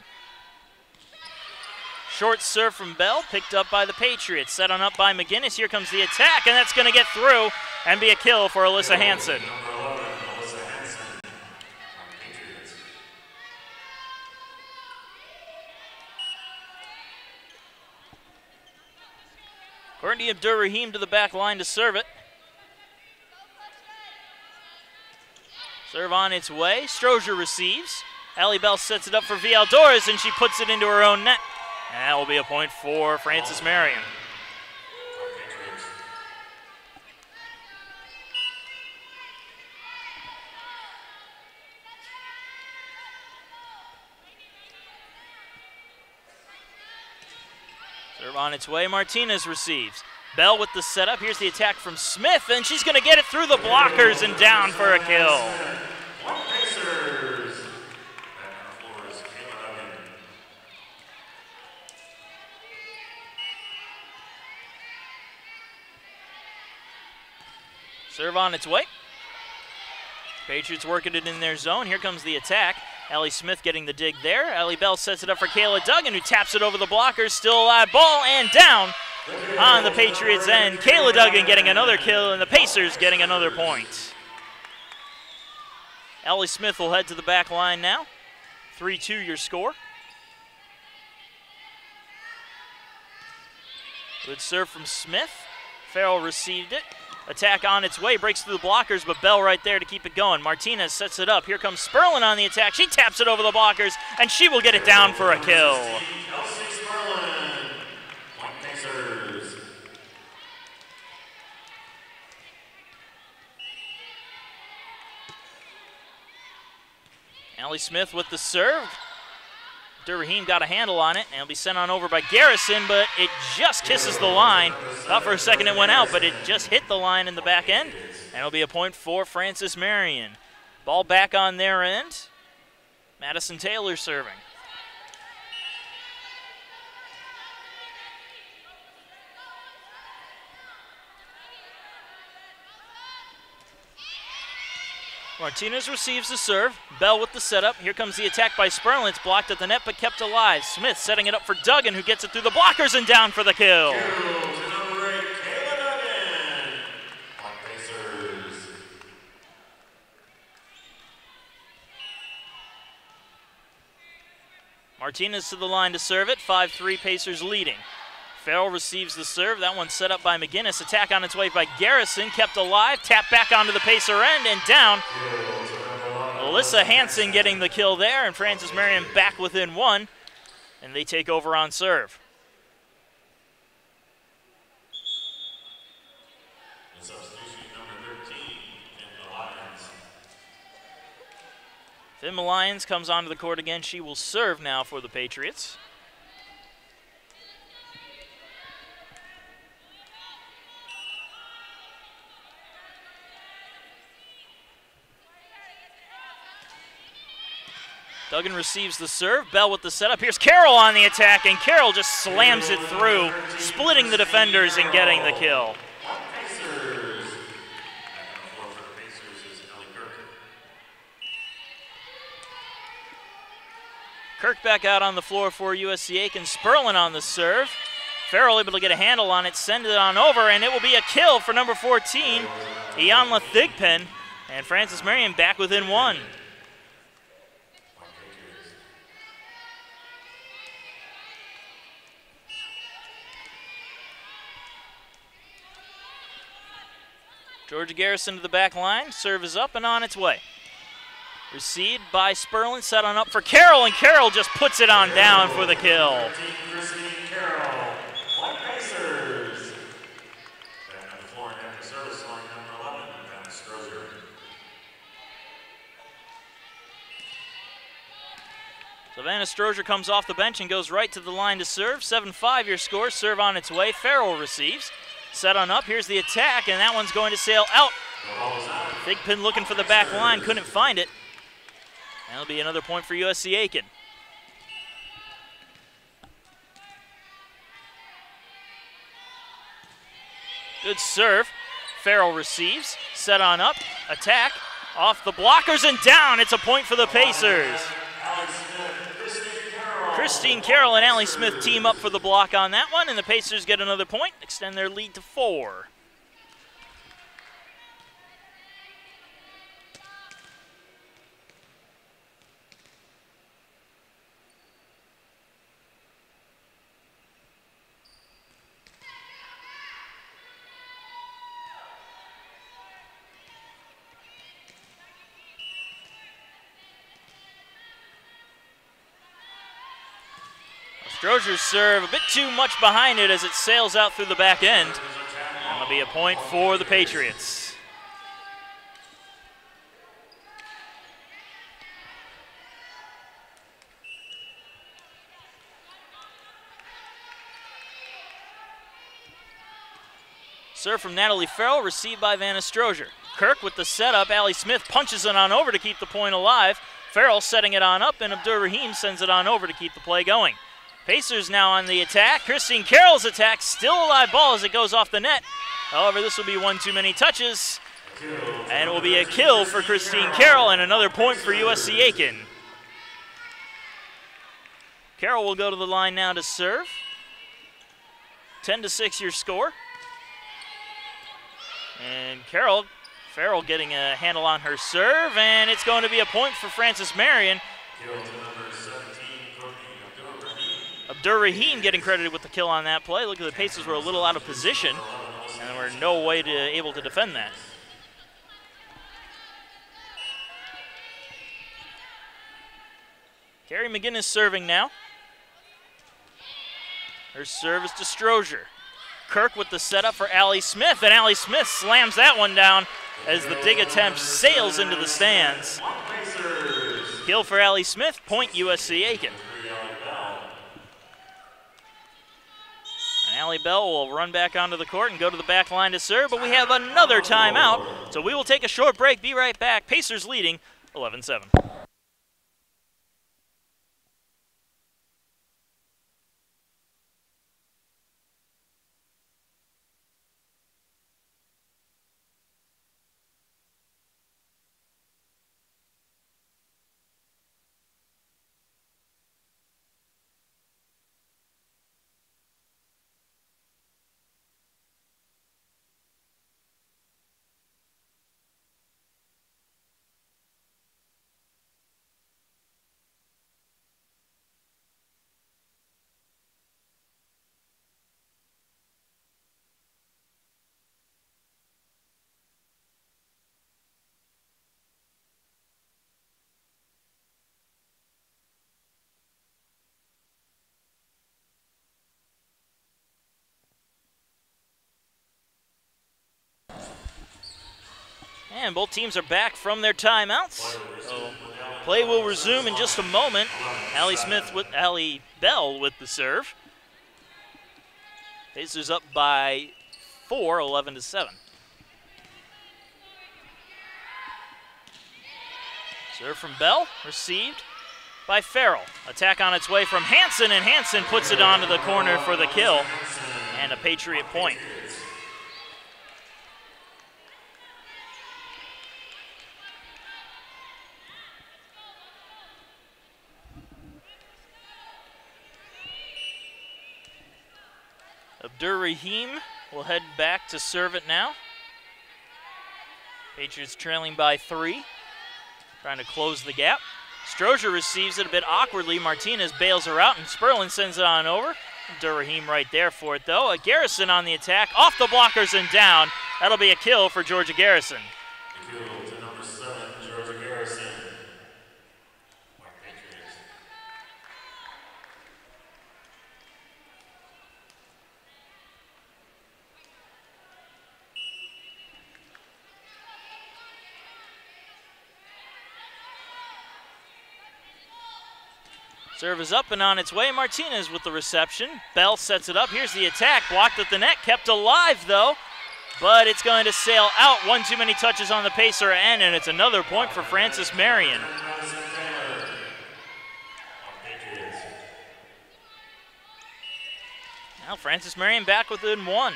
A: Short serve from Bell, picked up by the Patriots. Set on up by McGinnis. Here comes the attack, and that's going to get through and be a kill for Alyssa Hansen. Courtney Abdur-Rahim to the back line to serve it. Serve on its way. Stroger receives. Allie Bell sets it up for Villadores, and she puts it into her own net. And that will be a point for Francis Marion. Serve on its way. Martinez receives. Bell with the setup. Here's the attack from Smith, and she's going to get it through the blockers and down for a kill. Serve on its way. Patriots working it in their zone. Here comes the attack. Allie Smith getting the dig there. Allie Bell sets it up for Kayla Duggan, who taps it over the blockers. Still alive. Ball and down on the Patriots' end. Kayla Duggan getting another kill, and the Pacers getting another point. Allie Smith will head to the back line now. 3-2 your score. Good serve from Smith. Farrell received it. Attack on its way, breaks through the blockers, but Bell right there to keep it going. Martinez sets it up. Here comes Sperlin on the attack. She taps it over the blockers, and she will get it down for a kill. Allie Smith with the serve. Abdur-Rahim got a handle on it, and it'll be sent on over by Garrison, but it just kisses the line. Thought for a second it went out, but it just hit the line in the back end, and it'll be a point for Francis Marion. Ball back on their end. Madison Taylor serving. Martinez receives the serve. Bell with the setup. Here comes the attack by Sperlin. It's blocked at the net but kept alive. Smith setting it up for Duggan, who gets it through the blockers and down for the kill. Martinez to the line to serve it. 5-3 Pacers leading. Farrell receives the serve. That one set up by McGinnis. Attack on its way by Garrison. Kept alive. Tap back onto the Pacer end and down. Alyssa Hansen getting the kill there, and Francis Marion back within 1. And they take over on serve. Finn Lyons comes onto the court again. She will serve now for the Patriots. Duggan receives the serve. Bell with the setup. Here's Carroll on the attack, and Carroll just slams it through, splitting the defenders and getting the kill. Kirk back out on the floor for USC Aiken. Sperlin on the serve. Farrell able to get a handle on it, send it on over, and it will be a kill for number 14, Ianla Thigpen. And Francis Marion back within one. Georgia Garrison to the back line. Serve is up and on its way. Received by Sperlin, set on up for Carroll, and Carroll just puts it on down for the kill. Savannah Strozier comes off the bench and goes right to the line to serve. 7-5 your score. Serve on its way. Farrell receives. Set on up. Here's the attack, and that one's going to sail out. Thigpen looking for the back line. Couldn't find it. That'll be another point for USC Aiken. Good serve. Farrell receives. Set on up. Attack. Off the blockers and down. It's a point for the Pacers. Christine Carroll and Allie Smith team up for the block on that one, and the Pacers get another point, extend their lead to 4. Strozier's serve a bit too much behind it as it sails out through the back end. That'll be a point for the Patriots. Serve from Natalie Farrell, received by Vanna Strozier. Kirk with the setup. Allie Smith punches it on over to keep the point alive. Farrell setting it on up, and Abdur Rahim sends it on over to keep the play going. Pacers now on the attack. Christine Carroll's attack, still a live ball as it goes off the net. However, this will be one too many touches, and it will be a kill for Christine Carroll and another point for USC Aiken. Carroll will go to the line now to serve. 10-6 your score. And Farrell getting a handle on her serve, and it's going to be a point for Francis Marion. Abdur Rahim getting credited with the kill on that play. Look at the Pacers were a little out of position, and there were no way to able to defend that. Carrie McGinnis serving now. Her serve is to Strozier. Kirk with the setup for Allie Smith, and Allie Smith slams that one down as the dig attempt sails into the stands. Kill for Allie Smith, point USC Aiken. And Allie Bell will run back onto the court and go to the back line to serve, but we have another timeout, so we will take a short break, be right back. Pacers leading 11-7. And both teams are back from their timeouts. So Play will resume in just a moment. Allie Bell with the serve. Pacers up by 4, 11-7. Serve from Bell, received by Farrell. Attack on its way from Hansen, and Hansen puts it onto the corner for the kill, and a Patriot point. Abdur-Rahim will head back to serve it now. Patriots trailing by 3, trying to close the gap. Strozier receives it a bit awkwardly. Martinez bails her out, and Sperlin sends it on over. Abdur-Rahim right there for it, though. A Garrison on the attack, off the blockers and down. That'll be a kill for Georgia Garrison.
B: Kill to number 7, Georgia Garrison. White Patriots.
A: Serve is up and on its way. Martinez with the reception. Bell sets it up. Here's the attack. Blocked at the net. Kept alive, though. But it's going to sail out. One too many touches on the Pacer end, and it's another point for Francis Marion. Now Francis Marion back within 1.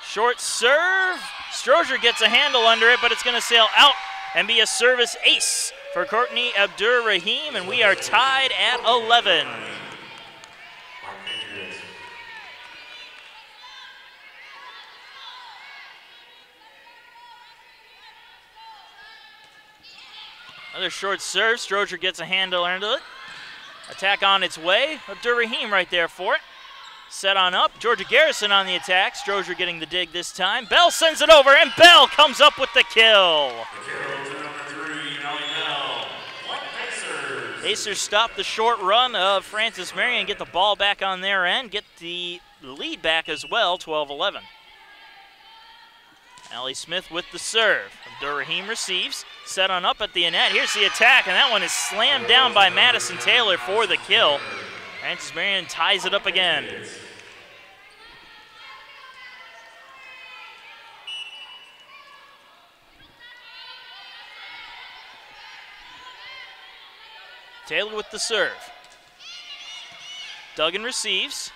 A: Short serve. Strozier gets a handle under it, but it's going to sail out and be a service ace for Courtney Abdur-Rahim, and we are tied at 11. Another short serve. Strozier gets a handle under it. Attack on its way. Abdur-Rahim right there for it. Set on up. Georgia Garrison on the attack. Strozier getting the dig this time. Bell sends it over, and Bell comes up with the kill. Pacers stop the short run of Francis Marion and get the ball back on their end. Get the lead back as well, 12-11. Allie Smith with the serve. Abdur-Rahim receives. Set on up at the net. Here's the attack, and that one is slammed down by Madison Taylor for the kill. Francis Marion ties it up again. Taylor with the serve. Duggan receives.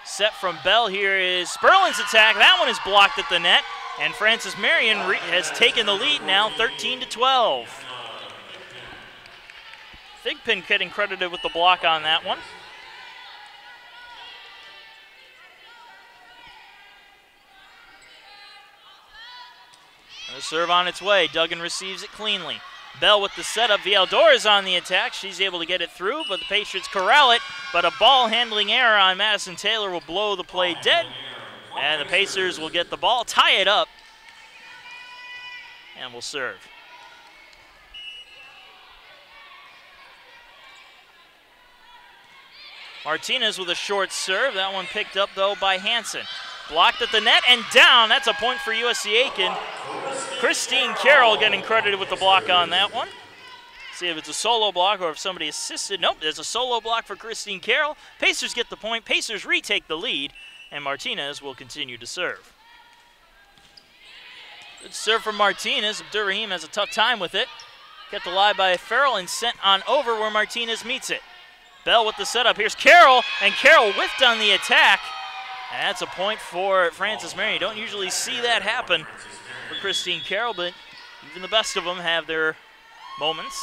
A: Set from Bell. Here is Sperlin's attack. That one is blocked at the net. And Francis Marion has taken the lead now, 13-12. Thigpen getting credited with the block on that one. And the serve on its way. Duggan receives it cleanly. Bell with the setup. Villador is on the attack. She's able to get it through, but the Patriots corral it. But a ball handling error on Madison Taylor will blow the play dead. And the Pacers will get the ball, tie it up, and will serve. Martinez with a short serve. That one picked up, though, by Hansen. Blocked at the net and down. That's a point for USC Aiken. Christine Carroll getting credited with the block on that one. See if it's a solo block or if somebody assisted. Nope, there's a solo block for Christine Carroll. Pacers get the point. Pacers retake the lead, and Martinez will continue to serve. Good serve from Martinez. Abdur-Rahim has a tough time with it. Kept alive by Farrell and sent on over where Martinez meets it. Bell with the setup. Here's Carroll, and Carroll whiffed on the attack. And that's a point for Francis Marion. You don't usually see that happen for Christine Carroll, but even the best of them have their moments.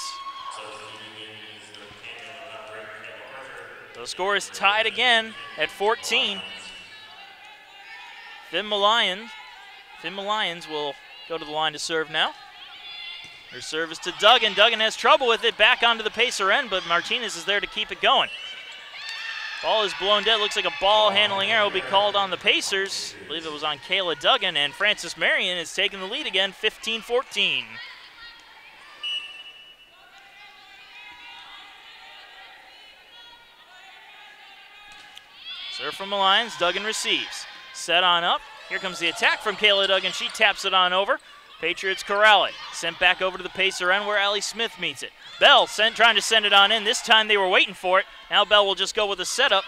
A: The score is tied again at 14. Finn Lions will go to the line to serve now. Her service to Duggan. Duggan has trouble with it. Back onto the Pacer end, but Martinez is there to keep it going. Ball is blown dead. Looks like a ball handling error will be called on the Pacers. I believe it was on Kayla Duggan, and Francis Marion is taking the lead again, 15-14. Serve from the Lions. Duggan receives. Set on up. Here comes the attack from Kayla Duggan. She taps it on over. Patriots corral it. Sent back over to the Pacer end where Allie Smith meets it. Bell trying to send it on in. This time they were waiting for it. Now Bell will just go with a setup.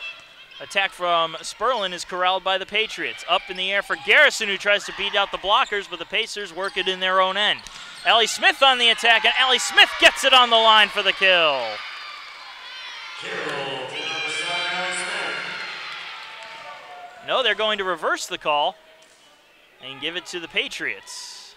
A: Attack from Sperlin is corralled by the Patriots. Up in the air for Garrison, who tries to beat out the blockers, but the Pacers work it in their own end. Allie Smith on the attack, and Allie Smith gets it on the line for the kill. No, they're going to reverse the call and give it to the Patriots.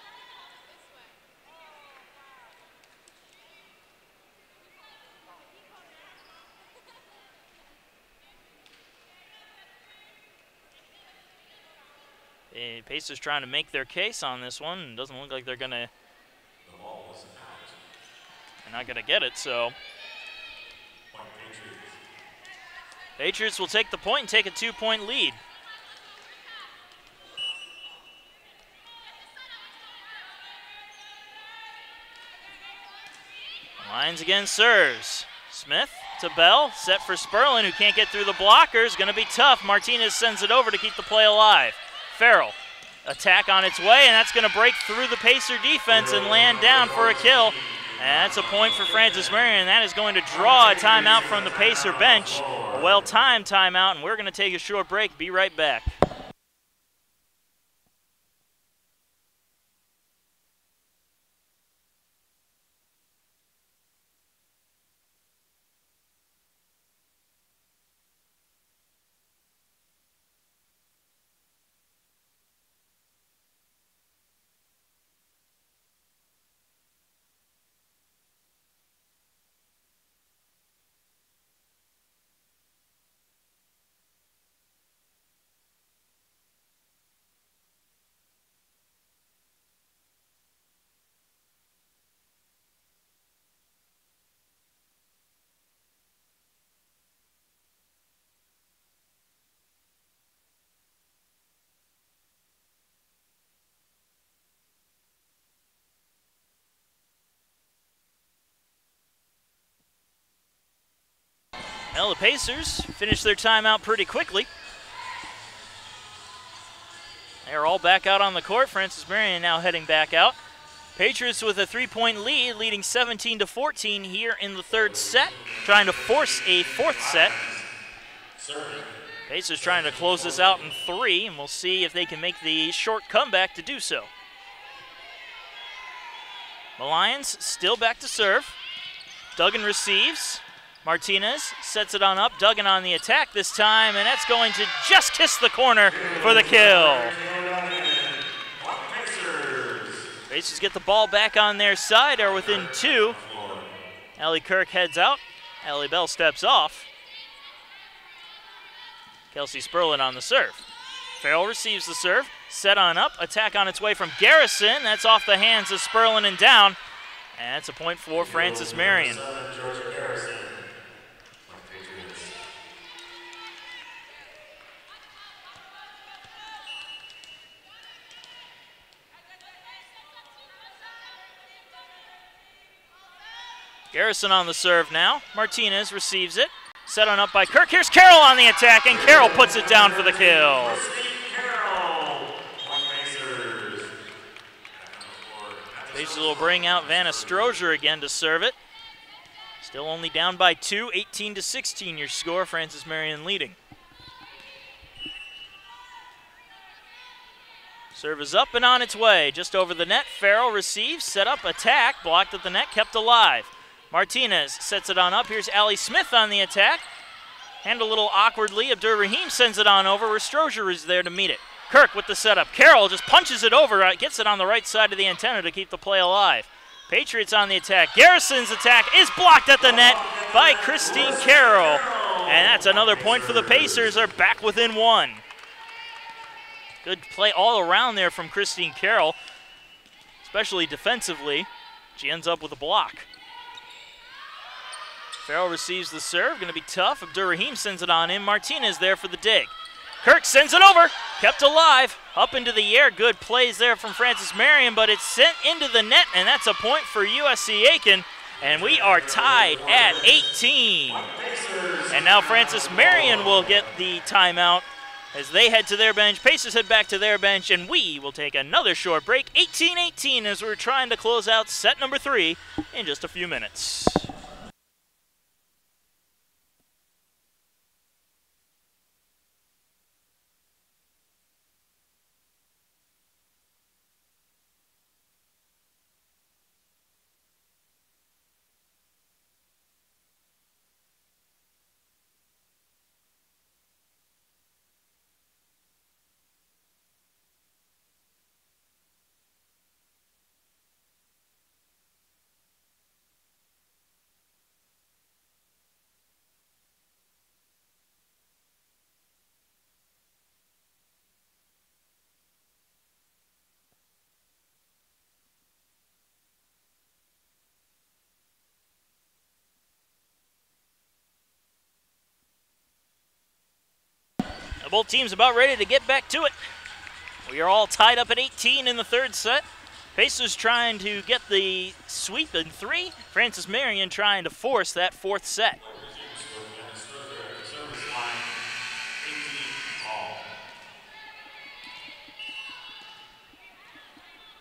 A: The Pacers trying to make their case on this one. It doesn't look like they're going to. They're not going to get it, so. Patriots will take the point and take a 2-point lead. Lions again serves. Smith to Bell, set for Sperlin, who can't get through the blockers. Going to be tough. Martinez sends it over to keep the play alive. Farrell, attack on its way, and that's going to break through the Pacer defense and land down for a kill. And that's a point for Francis Marion. That is going to draw a timeout from the Pacer bench. A well-timed timeout, and we're going to take a short break. Be right back. Well, the Pacers finished their timeout pretty quickly. They're all back out on the court. Francis Marion now heading back out. Patriots with a 3-point lead, leading 17-14 here in the third set, trying to force a fourth set. Pacers trying to close this out in 3, and we'll see if they can make the short comeback to do so. The Lions still back to serve. Duggan receives. Martinez sets it on up. Duggan on the attack this time, and that's going to just kiss the corner for the kill. Pacers get the ball back on their side, are within 2. Allie Kirk heads out. Allie Bell steps off. Kelsey Sperlin on the serve. Farrell receives the serve. Set on up. Attack on its way from Garrison. That's off the hands of Sperlin and down. And that's a point for Francis Marion. Garrison on the serve now. Martinez receives it. Set on up by Kirk. Here's Carroll on the attack, and Carroll puts it down for the kill. Pacers will bring out Vanna Strozier again to serve it. Still only down by 2, 18-16 your score. Francis Marion leading. Serve is up and on its way. Just over the net. Farrell receives, set up, attack, blocked at the net, kept alive. Martinez sets it on up. Here's Allie Smith on the attack. And a little awkwardly, Abdur Rahim sends it on over where Strozier is there to meet it. Kirk with the setup. Carroll just punches it over, gets it on the right side of the antenna to keep the play alive. Patriots on the attack. Garrison's attack is blocked at the net by Christine Carroll. And that's another point for the Pacers. They're back within 1. Good play all around there from Christine Carroll, especially defensively. She ends up with a block. Farrell receives the serve, going to be tough. Abdur Rahim sends it on in. Martinez there for the dig. Kirk sends it over, kept alive, up into the air. Good plays there from Francis Marion, but it's sent into the net, and that's a point for USC Aiken. And we are tied at 18. And now Francis Marion will get the timeout as they head to their bench. Pacers head back to their bench, and we will take another short break. 18-18 as we're trying to close out set number 3 in just a few minutes. Both teams about ready to get back to it. We are all tied up at 18 in the third set. Pacers trying to get the sweep in 3. Francis Marion trying to force that fourth set.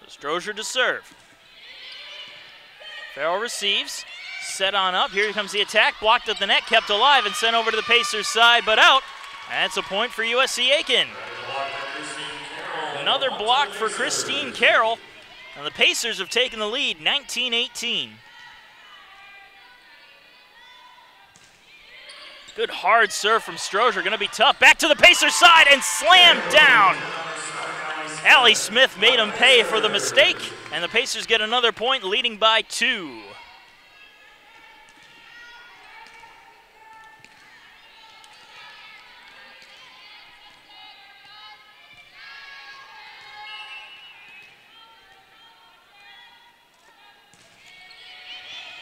A: Strozier to serve. Farrell receives. Set on up. Here comes the attack. Blocked at the net, kept alive, and sent over to the Pacers side, but out. That's a point for USC Aiken. Another block for Christine Carroll. And the Pacers have taken the lead, 19-18. Good hard serve from Strozier, gonna be tough. Back to the Pacers side and slammed down. Allie Smith made him pay for the mistake, and the Pacers get another point, leading by 2.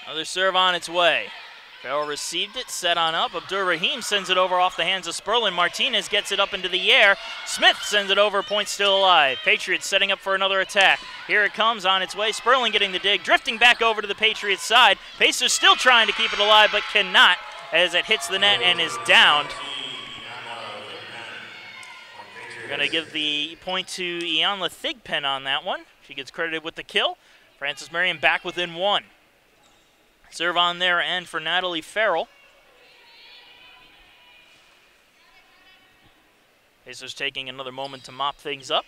A: Another serve on its way. Farrell received it, set on up. Abdur Rahim sends it over off the hands of Sperlin. Martinez gets it up into the air. Smith sends it over, point still alive. Patriots setting up for another attack. Here it comes on its way. Sperlin getting the dig, drifting back over to the Patriots side. Pacers still trying to keep it alive, but cannot as it hits the net and is downed. We're going to give the point to Ianla Thigpen on that one. She gets credited with the kill. Francis Marion back within 1. Serve on their end for Natalie Farrell. Pacers taking another moment to mop things up.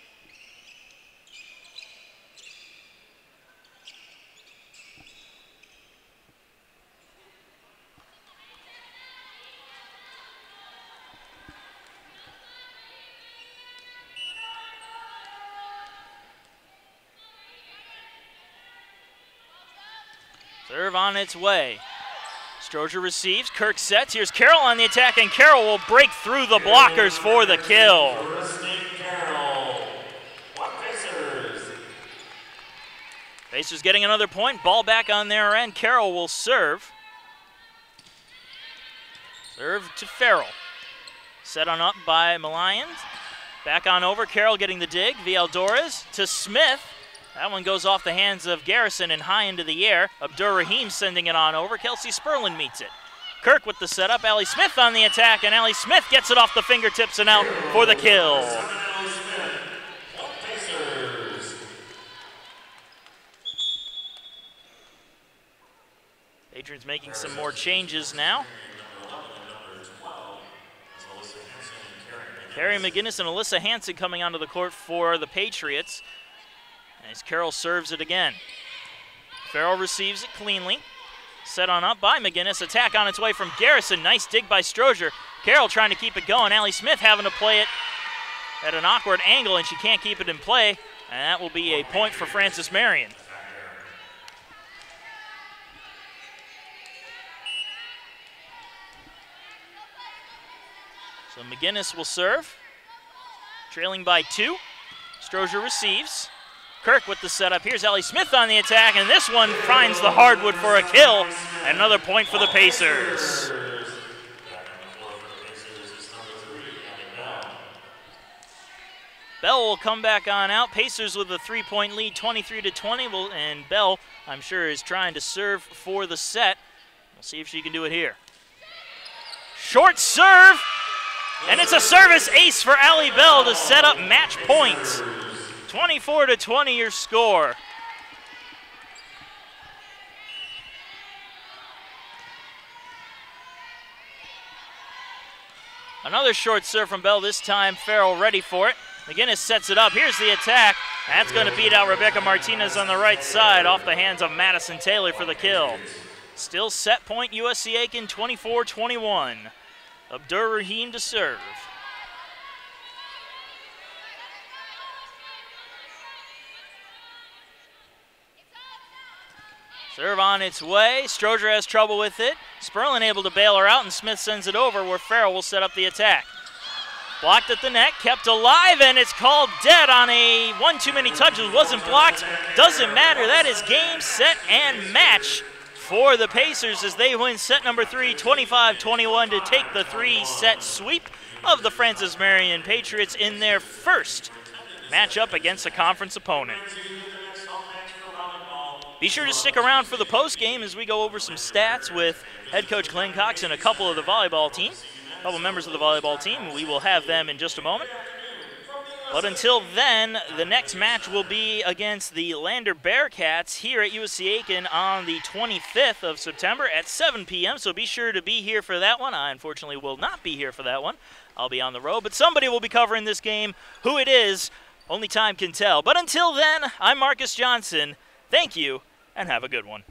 A: Serve on its way. Strozier receives, Kirk sets. Here's Carroll on the attack, and Carroll will break through the blockers for the kill. Pacers getting another point. Ball back on their end. Carroll will serve. Serve to Farrell. Set on up by Marion. Back on over. Carroll getting the dig. Vialdores to Smith. That one goes off the hands of Garrison and high into the air. Abdur Rahim sending it on over. Kelsey Sperlin meets it. Kirk with the setup. Allie Smith on the attack, and Allie Smith gets it off the fingertips and out for the kill. Patriots making some more changes now. Carrie McGinnis and Alyssa Hansen coming onto the court for the Patriots. As Carroll serves it again. Farrell receives it cleanly. Set on up by McGinnis. Attack on its way from Garrison. Nice dig by Strozier. Carroll trying to keep it going. Allie Smith having to play it at an awkward angle, and she can't keep it in play. And that will be a point for Francis Marion. So McGinnis will serve. Trailing by 2. Strozier receives. Kirk with the setup. Here's Allie Smith on the attack, and this one finds the hardwood for a kill. And another point for the Pacers. Bell will come back on out. Pacers with a 3-point lead, 23-20. And Bell, I'm sure, is trying to serve for the set. We'll see if she can do it here. Short serve. And it's a service ace for Allie Bell to set up match point. 24-20 your score. Another short serve from Bell, this time Farrell ready for it. McGinnis sets it up. Here's the attack. That's going to beat out Rebecca Martinez on the right side off the hands of Madison Taylor for the kill. Still set point USC Aiken 24-21. Abdur Rahim to serve. Serve on its way. Stroger has trouble with it. Sperlin able to bail her out, and Smith sends it over where Farrell will set up the attack. Blocked at the net, kept alive, and it's called dead on a one too many touches. Wasn't blocked. Doesn't matter. That is game, set, and match for the Pacers as they win set number 3, 25-21 to take the 3-set sweep of the Francis Marion Patriots in their first matchup against a conference opponent. Be sure to stick around for the postgame as we go over some stats with head coach Glenn Cox and a couple of the volleyball team. A couple members of the volleyball team. We will have them in just a moment. But until then, the next match will be against the Lander Bearcats here at USC Aiken on the 25th of September at 7 p.m. So be sure to be here for that one. I unfortunately will not be here for that one. I'll be on the road, but somebody will be covering this game. Who it is, only time can tell. But until then, I'm Marcus Johnson. Thank you, and have a good one.